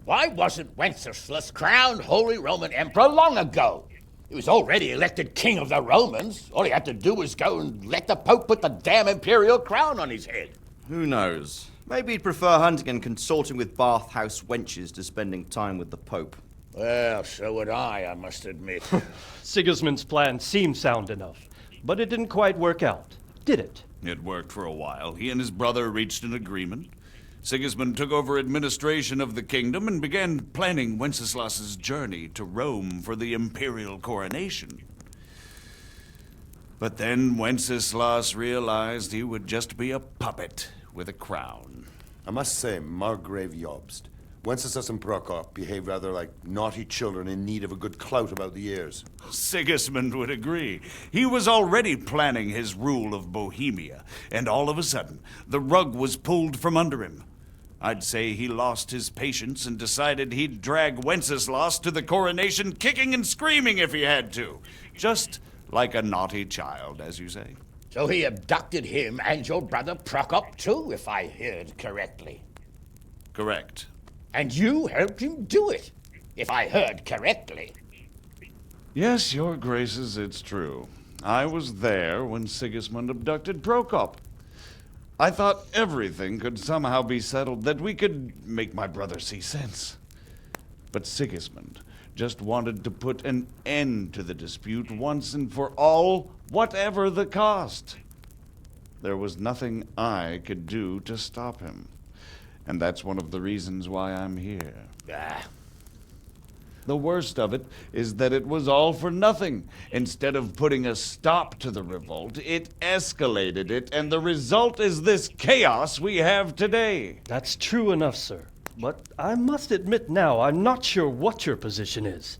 Why wasn't Wenceslas crowned Holy Roman Emperor long ago? He was already elected king of the Romans. All he had to do was go and let the Pope put the damn imperial crown on his head.
Who knows? Maybe he'd prefer hunting and consorting with bathhouse wenches to spending time with the Pope.
Well, so would I must admit.
Sigismund's plan seemed sound enough, but it didn't quite work out, did it?
It worked for a while. He and his brother reached an agreement. Sigismund took over administration of the kingdom and began planning Wenceslas's journey to Rome for the imperial coronation. But then Wenceslas realized he would just be a puppet with a crown.
I must say, Margrave Jobst, Wenceslas and Prokop behave rather like naughty children in need of a good clout about the ears.
Sigismund would agree. He was already planning his rule of Bohemia, and all of a sudden, the rug was pulled from under him. I'd say he lost his patience and decided he'd drag Wenceslas to the coronation kicking and screaming if he had to. Just like a naughty child, as you say.
So he abducted him and your brother Prokop too, if I heard correctly.
Correct.
And you helped him do it, if I heard correctly.
Yes, your graces, it's true. I was there when Sigismund abducted Prokop. I thought everything could somehow be settled, that we could make my brother see sense. But Sigismund just wanted to put an end to the dispute once and for all, whatever the cost. There was nothing I could do to stop him. And that's one of the reasons why I'm here. The worst of it is that it was all for nothing. Instead of putting a stop to the revolt, it escalated it, and the result is this chaos we have today.
That's true enough, sir. But I must admit now, I'm not sure what your position is.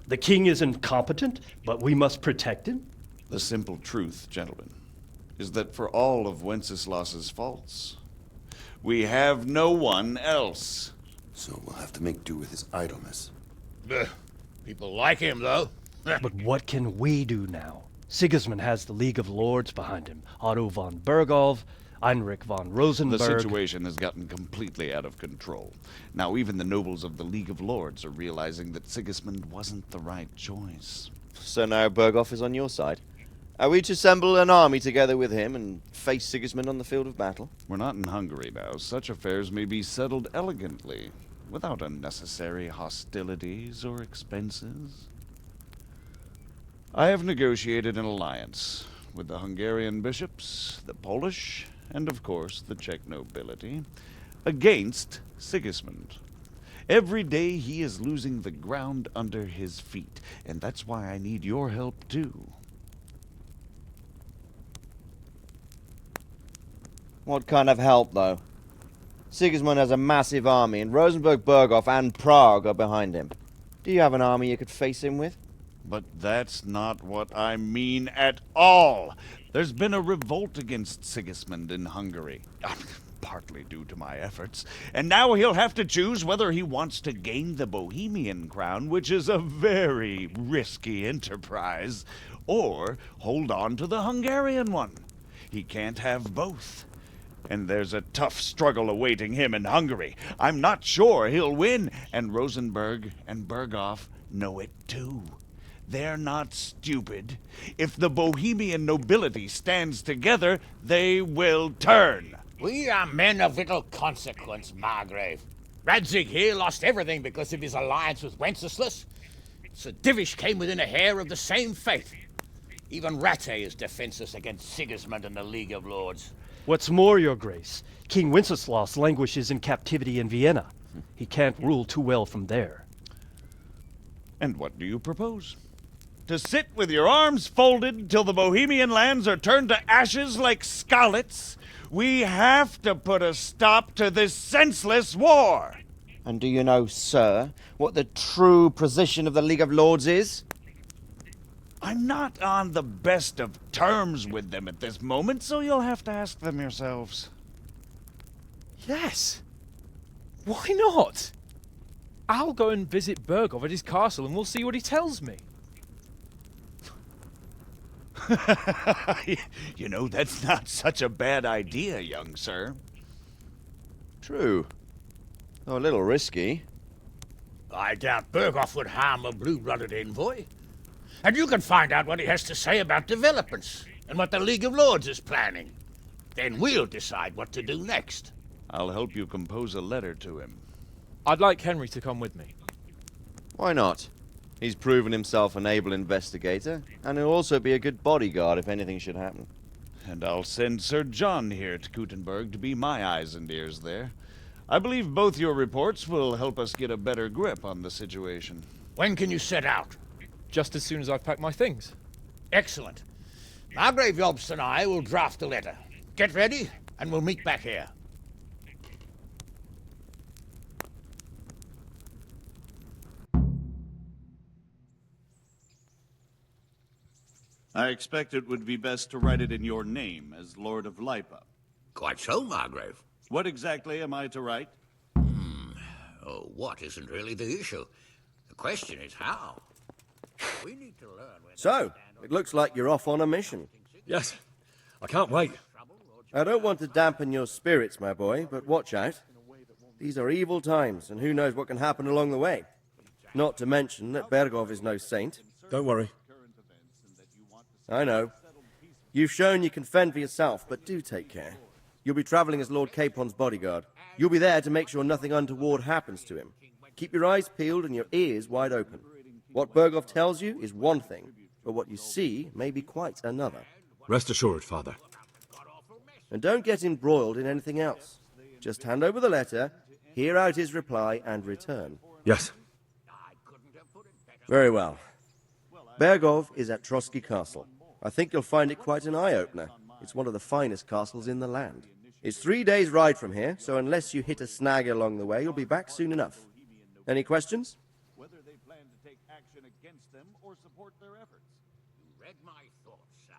The king is incompetent, but we must protect him?
The simple truth, gentlemen, is that for all of Wenceslas's faults, we have no one else.
So we'll have to make do with his idleness.
People like him, though.
But what can we do now? Sigismund has the League of Lords behind him. Otto von Bergholf, Heinrich von Rosenberg.
The situation has gotten completely out of control. Now even the nobles of the League of Lords are realizing that Sigismund wasn't the right choice.
So now Bergholf is on your side. Are we to assemble an army together with him and face Sigismund on the field of battle?
We're not in Hungary now. Such affairs may be settled elegantly, without unnecessary hostilities or expenses. I have negotiated an alliance with the Hungarian bishops, the Polish, and of course the Czech nobility, against Sigismund. Every day he is losing the ground under his feet, and that's why I need your help too.
What kind of help, though? Sigismund has a massive army, and Rosenberg, Berghof, and Prague are behind him. Do you have an army you could face him with?
But that's not what I mean at all. There's been a revolt against Sigismund in Hungary, partly due to my efforts, and now he'll have to choose whether he wants to gain the Bohemian crown, which is a very risky enterprise, or hold on to the Hungarian one. He can't have both. And there's a tough struggle awaiting him in Hungary. I'm not sure he'll win, and Rosenberg and Berghof know it too. They're not stupid. If the Bohemian nobility stands together, they will turn.
We are men of little consequence, Margrave. Radzig here lost everything because of his alliance with Wenceslas. Sir Divish came within a hair of the same fate. Even Rattay is defenseless against Sigismund and the League of Lords.
What's more, your grace, King Wenceslas languishes in captivity in Vienna. He can't rule too well from there.
And what do you propose? To sit with your arms folded till the Bohemian lands are turned to ashes like scarlets? We have to put a stop to this senseless war!
And do you know, sir, what the true position of the League of Lords is?
I'm not on the best of terms with them at this moment, so you'll have to ask them yourselves.
Yes. Why not? I'll go and visit Bergov at his castle and we'll see what he tells me.
You know, that's not such a bad idea, young sir.
True. Though a little risky.
I doubt Bergov would harm a blue-blooded envoy. And you can find out what he has to say about developments and what the League of Lords is planning. Then we'll decide what to do next.
I'll help you compose a letter to him.
I'd like Henry to come with me.
Why not? He's proven himself an able investigator, and he'll also be a good bodyguard if anything should happen.
And I'll send Sir John here to Kuttenberg to be my eyes and ears there. I believe both your reports will help us get a better grip on the situation.
When can you set out?
Just as soon as I've packed my things.
Excellent. Margrave Jobst and I will draft a letter. Get ready, and we'll meet back here.
I expect it would be best to write it in your name as Lord of Lipa.
Quite so, Margrave.
What exactly am I to write?
Oh, what isn't really the issue. The question is how. We need to learn when...
So, it looks like you're off on a mission.
Yes. I can't wait.
I don't want to dampen your spirits, my boy, but watch out. These are evil times, and who knows what can happen along the way. Not to mention that Bergov is no saint.
Don't worry.
I know. You've shown you can fend for yourself, but do take care. You'll be traveling as Lord Capon's bodyguard. You'll be there to make sure nothing untoward happens to him. Keep your eyes peeled and your ears wide open. What Bergov tells you is one thing, but what you see may be quite another.
Rest assured, Father.
And don't get embroiled in anything else. Just hand over the letter, hear out his reply, and return.
Yes.
Very well. Bergov is at Trotsky Castle. I think you'll find it quite an eye-opener. It's one of the finest castles in the land. It's 3 days' ride from here, so unless you hit a snag along the way, you'll be back soon enough. Any questions?
Whether they plan to take action against them or support their efforts.
You read my thoughts, sir.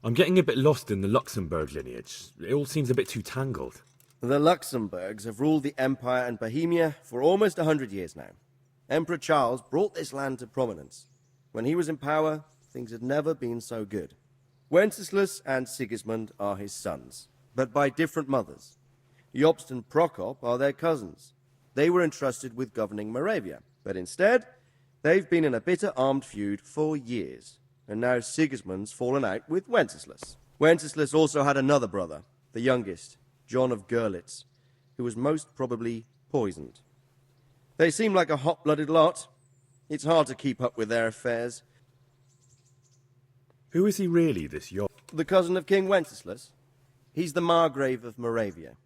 I'm getting a bit lost in the Luxembourg lineage. It all seems a bit too tangled.
The Luxembourgs have ruled the Empire and Bohemia for almost 100 years now. Emperor Charles brought this land to prominence. When he was in power, things had never been so good. Wenceslas and Sigismund are his sons, but by different mothers. Jobst and Prokop are their cousins. They were entrusted with governing Moravia, but instead, they've been in a bitter armed feud for years, and now Sigismund's fallen out with Wenceslas. Wenceslas also had another brother, the youngest, John of Görlitz, who was most probably poisoned. They seem like a hot-blooded lot. It's hard to keep up with their affairs.
Who is he really, this Job?
The cousin of King Wenceslas. He's the Margrave of Moravia.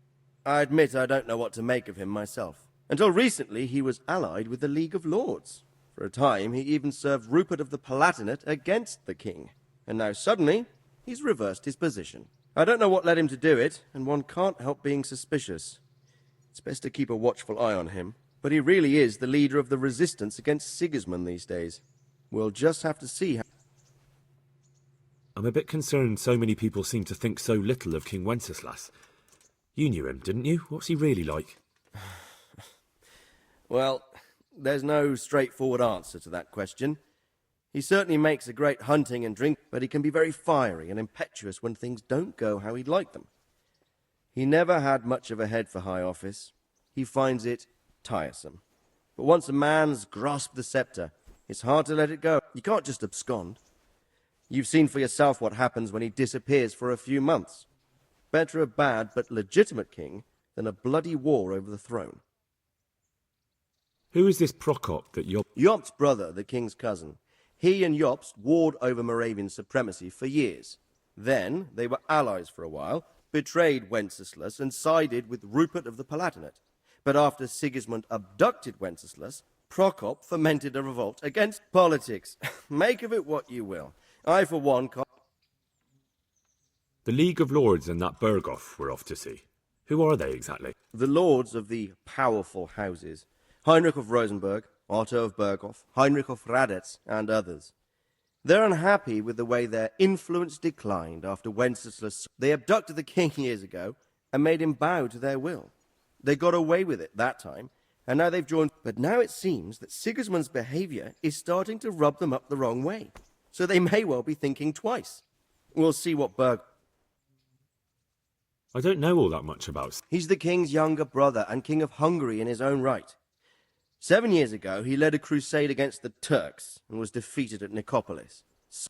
I admit I don't know what to make of him myself. Until recently, he was allied with the League of Lords. For a time, he even served Rupert of the Palatinate against the king. And now suddenly, he's reversed his position. I don't know what led him to do it, and one can't help being suspicious. It's best to keep a watchful eye on him. But he really is the leader of the resistance against Sigismund these days. We'll just have to see how...
I'm a bit concerned so many people seem to think so little of King Wenceslas. You knew him, didn't you? What's he really like?
Well, there's no straightforward answer to that question. He certainly makes a great hunting and drink, but he can be very fiery and impetuous when things don't go how he'd like them. He never had much of a head for high office. He finds it tiresome. But once a man's grasped the scepter, it's hard to let it go. You can't just abscond. You've seen for yourself what happens when he disappears for a few months. Better a bad but legitimate king than a bloody war over the throne.
Who is this Prokop that
Jobst's brother, the king's cousin. He and Jobst warred over Moravian supremacy for years. Then they were allies for a while, betrayed Wenceslas and sided with Rupert of the Palatinate. But after Sigismund abducted Wenceslas,
Prokop fomented a revolt against politics. Make of it what you will. I, for one, can't...
The League of Lords and that Berghoff we're off to see. Who are they exactly?
The lords of the powerful houses. Heinrich of Rosenberg, Otto of Berghoff, Heinrich of Radetz, and others. They're unhappy with the way their influence declined after Wenceslas... They abducted the king years ago and made him bow to their will. They got away with it that time, and now they've joined... But now it seems that Sigismund's behavior is starting to rub them up the wrong way. So they may well be thinking twice. We'll see what Berg...
I don't know all that much about...
He's the king's younger brother and king of Hungary in his own right. 7 years ago, he led a crusade against the Turks and was defeated at Nicopolis.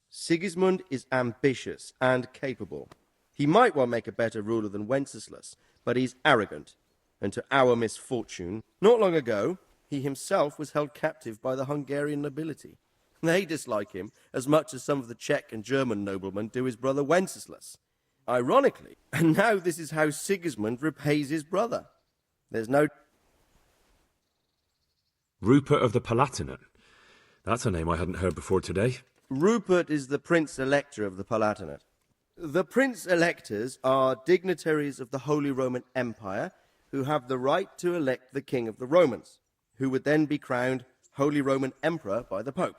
Sigismund is ambitious and capable. He might well make a better ruler than Wenceslas, but he's arrogant. And to our misfortune, not long ago, he himself was held captive by the Hungarian nobility. They dislike him as much as some of the Czech and German noblemen do his brother Wenceslas. Ironically, and now this is how Sigismund repays his brother. There's no...
Rupert of the Palatinate. That's a name I hadn't heard before today.
Rupert is the Prince-Elector of the Palatinate. The Prince-Electors are dignitaries of the Holy Roman Empire who have the right to elect the King of the Romans, who would then be crowned Holy Roman Emperor by the Pope.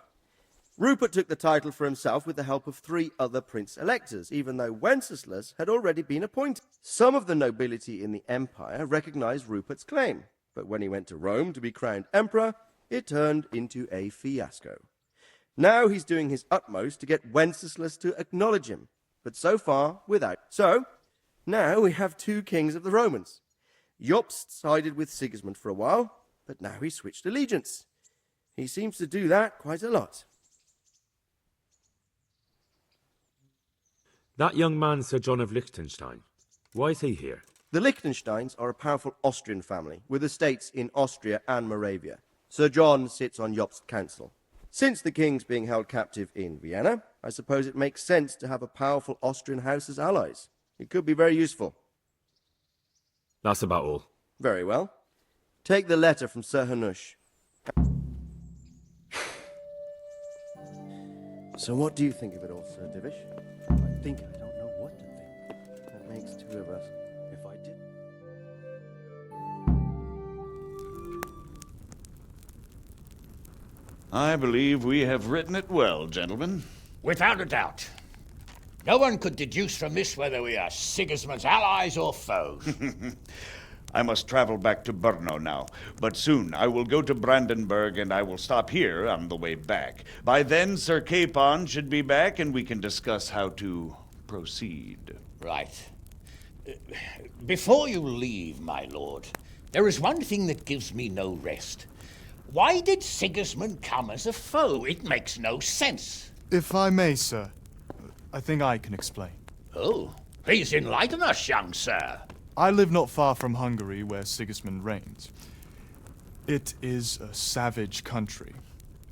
Rupert took the title for himself with the help of 3 other Prince-Electors, even though Wenceslas had already been appointed. Some of the nobility in the empire recognized Rupert's claim, but when he went to Rome to be crowned emperor, it turned into a fiasco. Now he's doing his utmost to get Wenceslas to acknowledge him, but so far without. So, now we have 2 kings of the Romans. Jobst sided with Sigismund for a while, but now he's switched allegiance. He seems to do that quite a lot.
That young man, Sir John of Liechtenstein. Why is he here?
The Liechtensteins are a powerful Austrian family, with estates in Austria and Moravia. Sir John sits on Jobst's council. Since the king's being held captive in Vienna, I suppose it makes sense to have a powerful Austrian house as allies. It could be very useful.
That's about all.
Very well. Take the letter from Sir Hanush. So what do you think of it all, Sir Divish? I think I don't know what to think. That makes 2 of us. If I did...
I believe we have written it well, gentlemen.
Without a doubt. No one could deduce from this whether we are Sigismund's allies or foes.
I must travel back to Brno now, but soon I will go to Brandenburg and I will stop here on the way back. By then, Sir Capon should be back and we can discuss how to proceed.
Right. Before you leave, my lord, there is one thing that gives me no rest. Why did Sigismund come as a foe? It makes no sense.
If I may, sir, I think I can explain.
Oh, please enlighten us, young sir.
I live not far from Hungary, where Sigismund reigns. It is a savage country,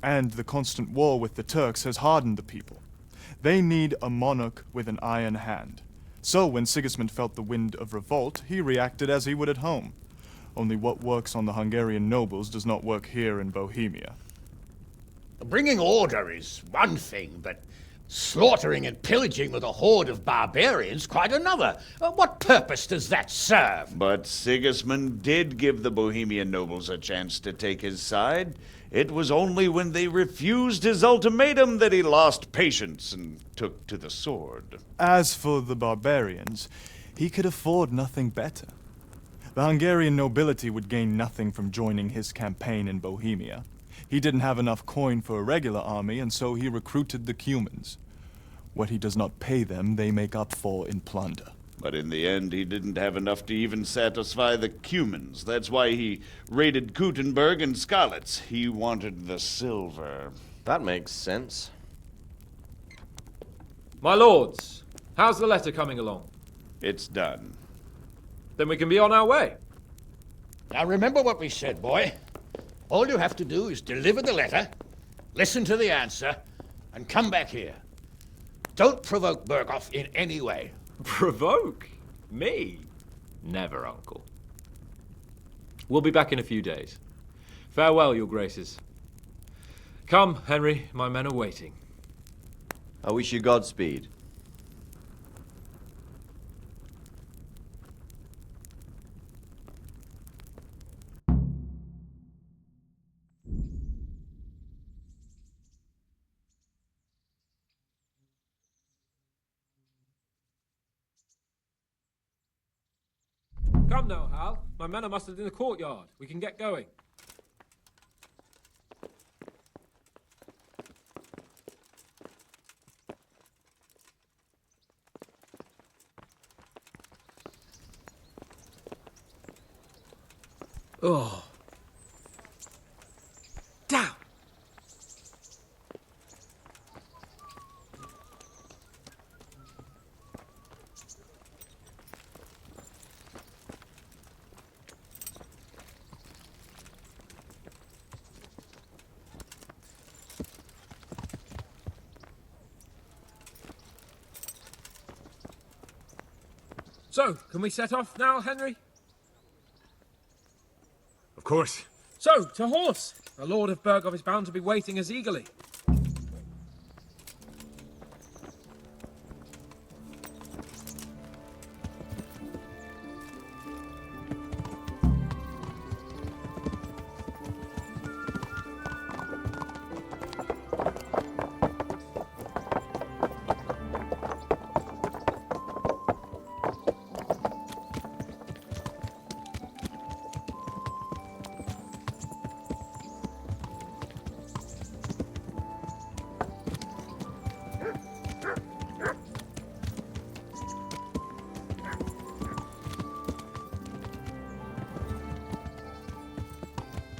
and the constant war with the Turks has hardened the people. They need a monarch with an iron hand. So when Sigismund felt the wind of revolt, he reacted as he would at home. Only what works on the Hungarian nobles does not work here in Bohemia.
Bringing order is one thing, but slaughtering and pillaging with a horde of barbarians quite another. What purpose does that serve?
But Sigismund did give the Bohemian nobles a chance to take his side. It was only when they refused his ultimatum that he lost patience and took to the sword.
As for the barbarians, he could afford nothing better. The Hungarian nobility would gain nothing from joining his campaign in Bohemia. He didn't have enough coin for a regular army, and so he recruited the Cumans. What he does not pay them, they make up for in plunder.
But in the end, he didn't have enough to even satisfy the Cumans. That's why he raided Kuttenberg and Skalitz. He wanted the silver.
That makes sense.
My lords, how's the letter coming along?
It's done.
Then we can be on our way.
Now remember what we said, boy. All you have to do is deliver the letter, listen to the answer, and come back here. Don't provoke Berghoff in any way.
Provoke? Me? Never, Uncle. We'll be back in a few days. Farewell, your graces. Come, Henry, my men are waiting.
I wish you Godspeed.
Come now, Hal. My men are mustered in the courtyard. We can get going. Oh. Down! So, can we set off now, Henry?
Of course.
So, to horse! The Lord of Burgov is bound to be waiting us eagerly.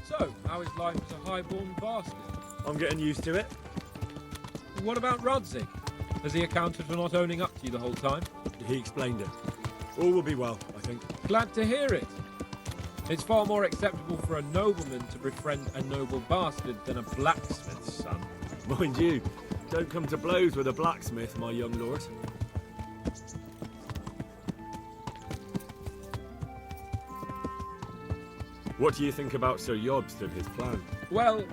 So, how is life as a high-born bastard?
I'm getting used to it.
What about Rodzig? Has he accounted for not owning up to you the whole time?
He explained it. All will be well, I think.
Glad to hear it. It's far more acceptable for a nobleman to befriend a noble bastard than a blacksmith's son.
Mind you, don't come to blows with a blacksmith, my young lord. What do you think about Sir Jobst and his plan?
Well,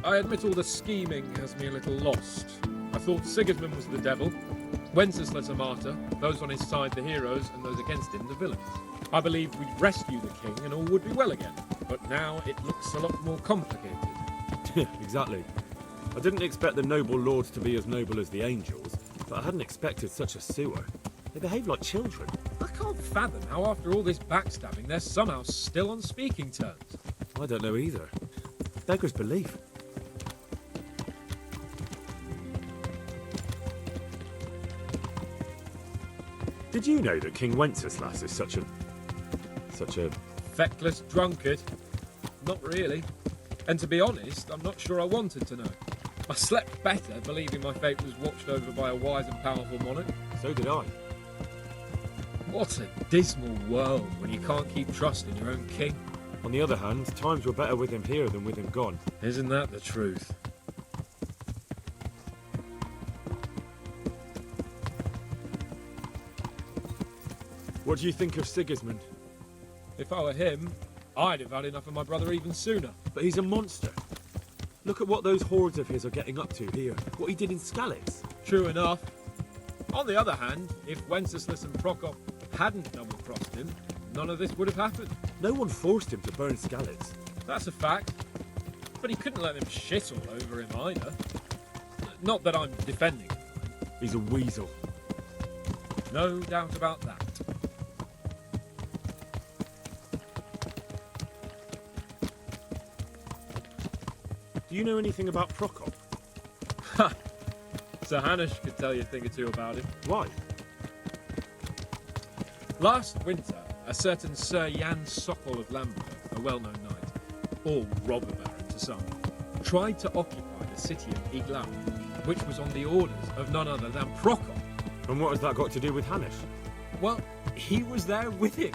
I admit all the scheming has me a little lost. I thought Sigismund was the devil, Wenceslas a martyr, those on his side the heroes, and those against him the villains. I believed we'd rescue the king and all would be well again, but now it looks a lot more complicated.
Exactly. I didn't expect the noble lords to be as noble as the angels, but I hadn't expected such a sewer. They behave like children.
I can't fathom how after all this backstabbing they're somehow still on speaking terms.
I don't know either. Beggars belief. Did you know that King Wenceslas is such a...
Feckless drunkard? Not really. And to be honest, I'm not sure I wanted to know. I slept better believing my fate was watched over by a wise and powerful monarch.
So did I.
What a dismal world when you can't keep trust in your own king.
On the other hand, times were better with him here than with him gone.
Isn't that the truth?
What do you think of Sigismund?
If I were him, I'd have had enough of my brother even sooner.
But he's a monster. Look at what those hordes of his are getting up to here. What he did in Skalitz.
True enough. On the other hand, if Wenceslas and Prokop hadn't double-crossed him, none of this would have happened.
No one forced him to burn Skalitz.
That's a fact. But he couldn't let them shit all over him either. Not that I'm defending him.
He's a weasel.
No doubt about that.
Do you know anything about Prokop?
Ha! Sir Hanush could tell you a thing or two about him.
Why?
Last winter, a certain Sir Jan Sokol of Lamberg, a well-known knight, or robber baron to some, tried to occupy the city of Iglau, which was on the orders of none other than Prokop.
And what has that got to do with Hanush?
Well, he was there with him.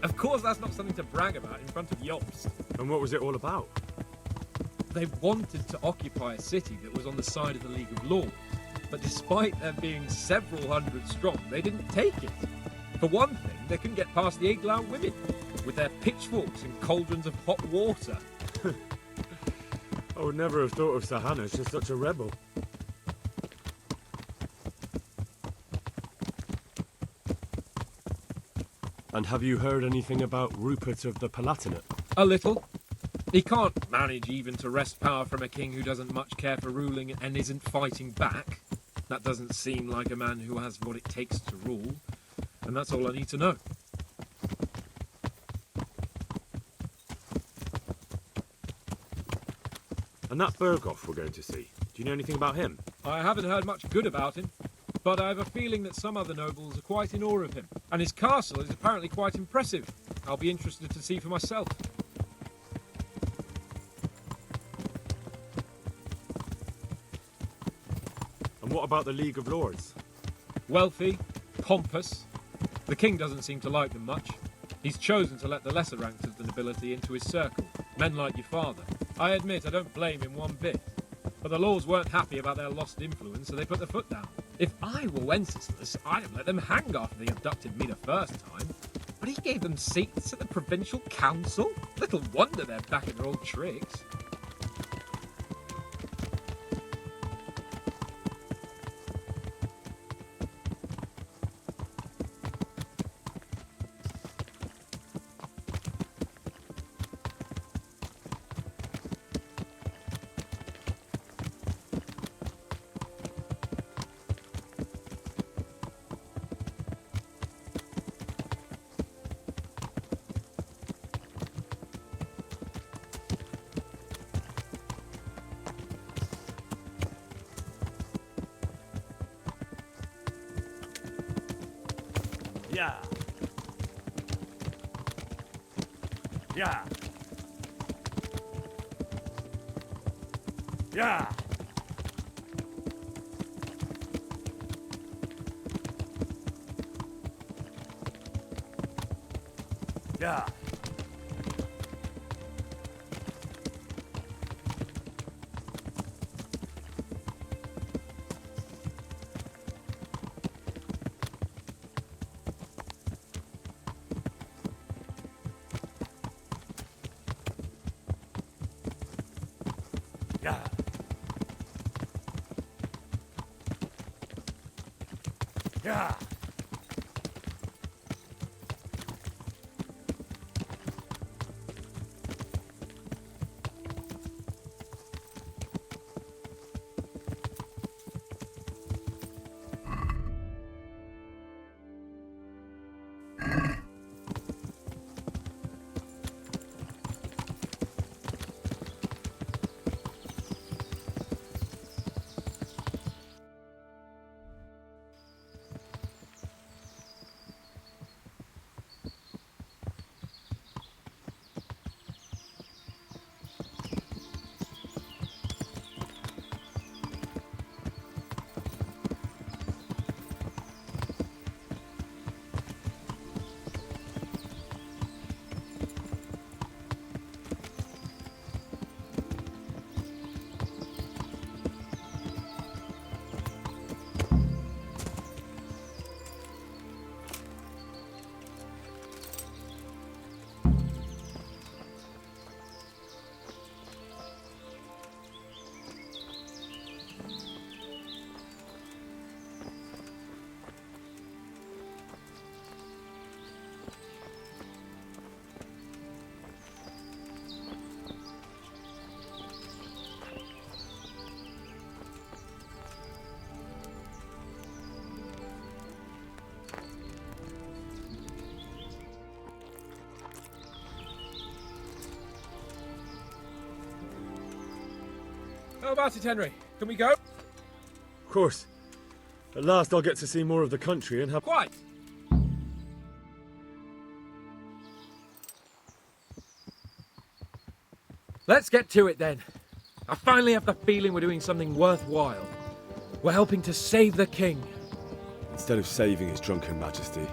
Of course that's not something to brag about in front of Jobst.
And what was it all about?
They wanted to occupy a city that was on the side of the League of Lords, but despite there being several hundred strong, they didn't take it. For one thing, they couldn't get past the Iglau women, with their pitchforks and cauldrons of hot water.
I would never have thought of Sahana as just such a rebel. And have you heard anything about Rupert of the Palatinate?
A little. He can't manage even to wrest power from a king who doesn't much care for ruling and isn't fighting back. That doesn't seem like a man who has what it takes to rule. And that's all I need to know.
And that Berghoff we're going to see, do you know anything about him?
I haven't heard much good about him, but I have a feeling that some other nobles are quite in awe of him. And his castle is apparently quite impressive. I'll be interested to see for myself.
And what about the League of Lords?
Wealthy, pompous. The king doesn't seem to like them much. He's chosen to let the lesser ranks of the nobility into his circle, men like your father. I admit I don't blame him one bit, but the lords weren't happy about their lost influence, so they put their foot down. If I were Wenceslas, I'd have let them hang after they abducted me the first time, but he gave them seats at the provincial council? Little wonder they're back in their old tricks.
Yeah. Yeah. Yeah. Yeah. Yeah. Yeah.
How about it, Henry? Can we go?
Of course. At last I'll get to see more of the country and have...
Quite! Let's get to it then. I finally have the feeling we're doing something worthwhile. We're helping to save the king.
Instead of saving his drunken majesty,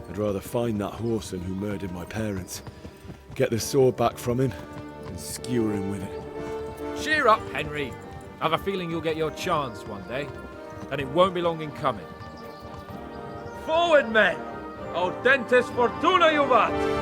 I'd rather find that horseman who murdered my parents, get the sword back from him, and skewer him with it.
Cheer up, Henry. I have a feeling you'll get your chance one day, and it won't be long in coming. Forward, men! Audentes fortuna juvat!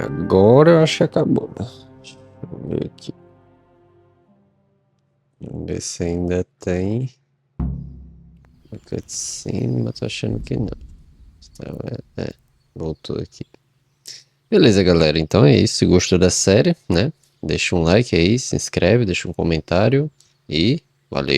Agora eu acho que acabou. Deixa eu ver aqui. Vamos ver se ainda tem uma cutscene, mas tô achando que não. Então, voltou aqui. Beleza, galera. Então é isso. Se gostou da série, né? Deixa um like aí, se inscreve, deixa um comentário e valeu!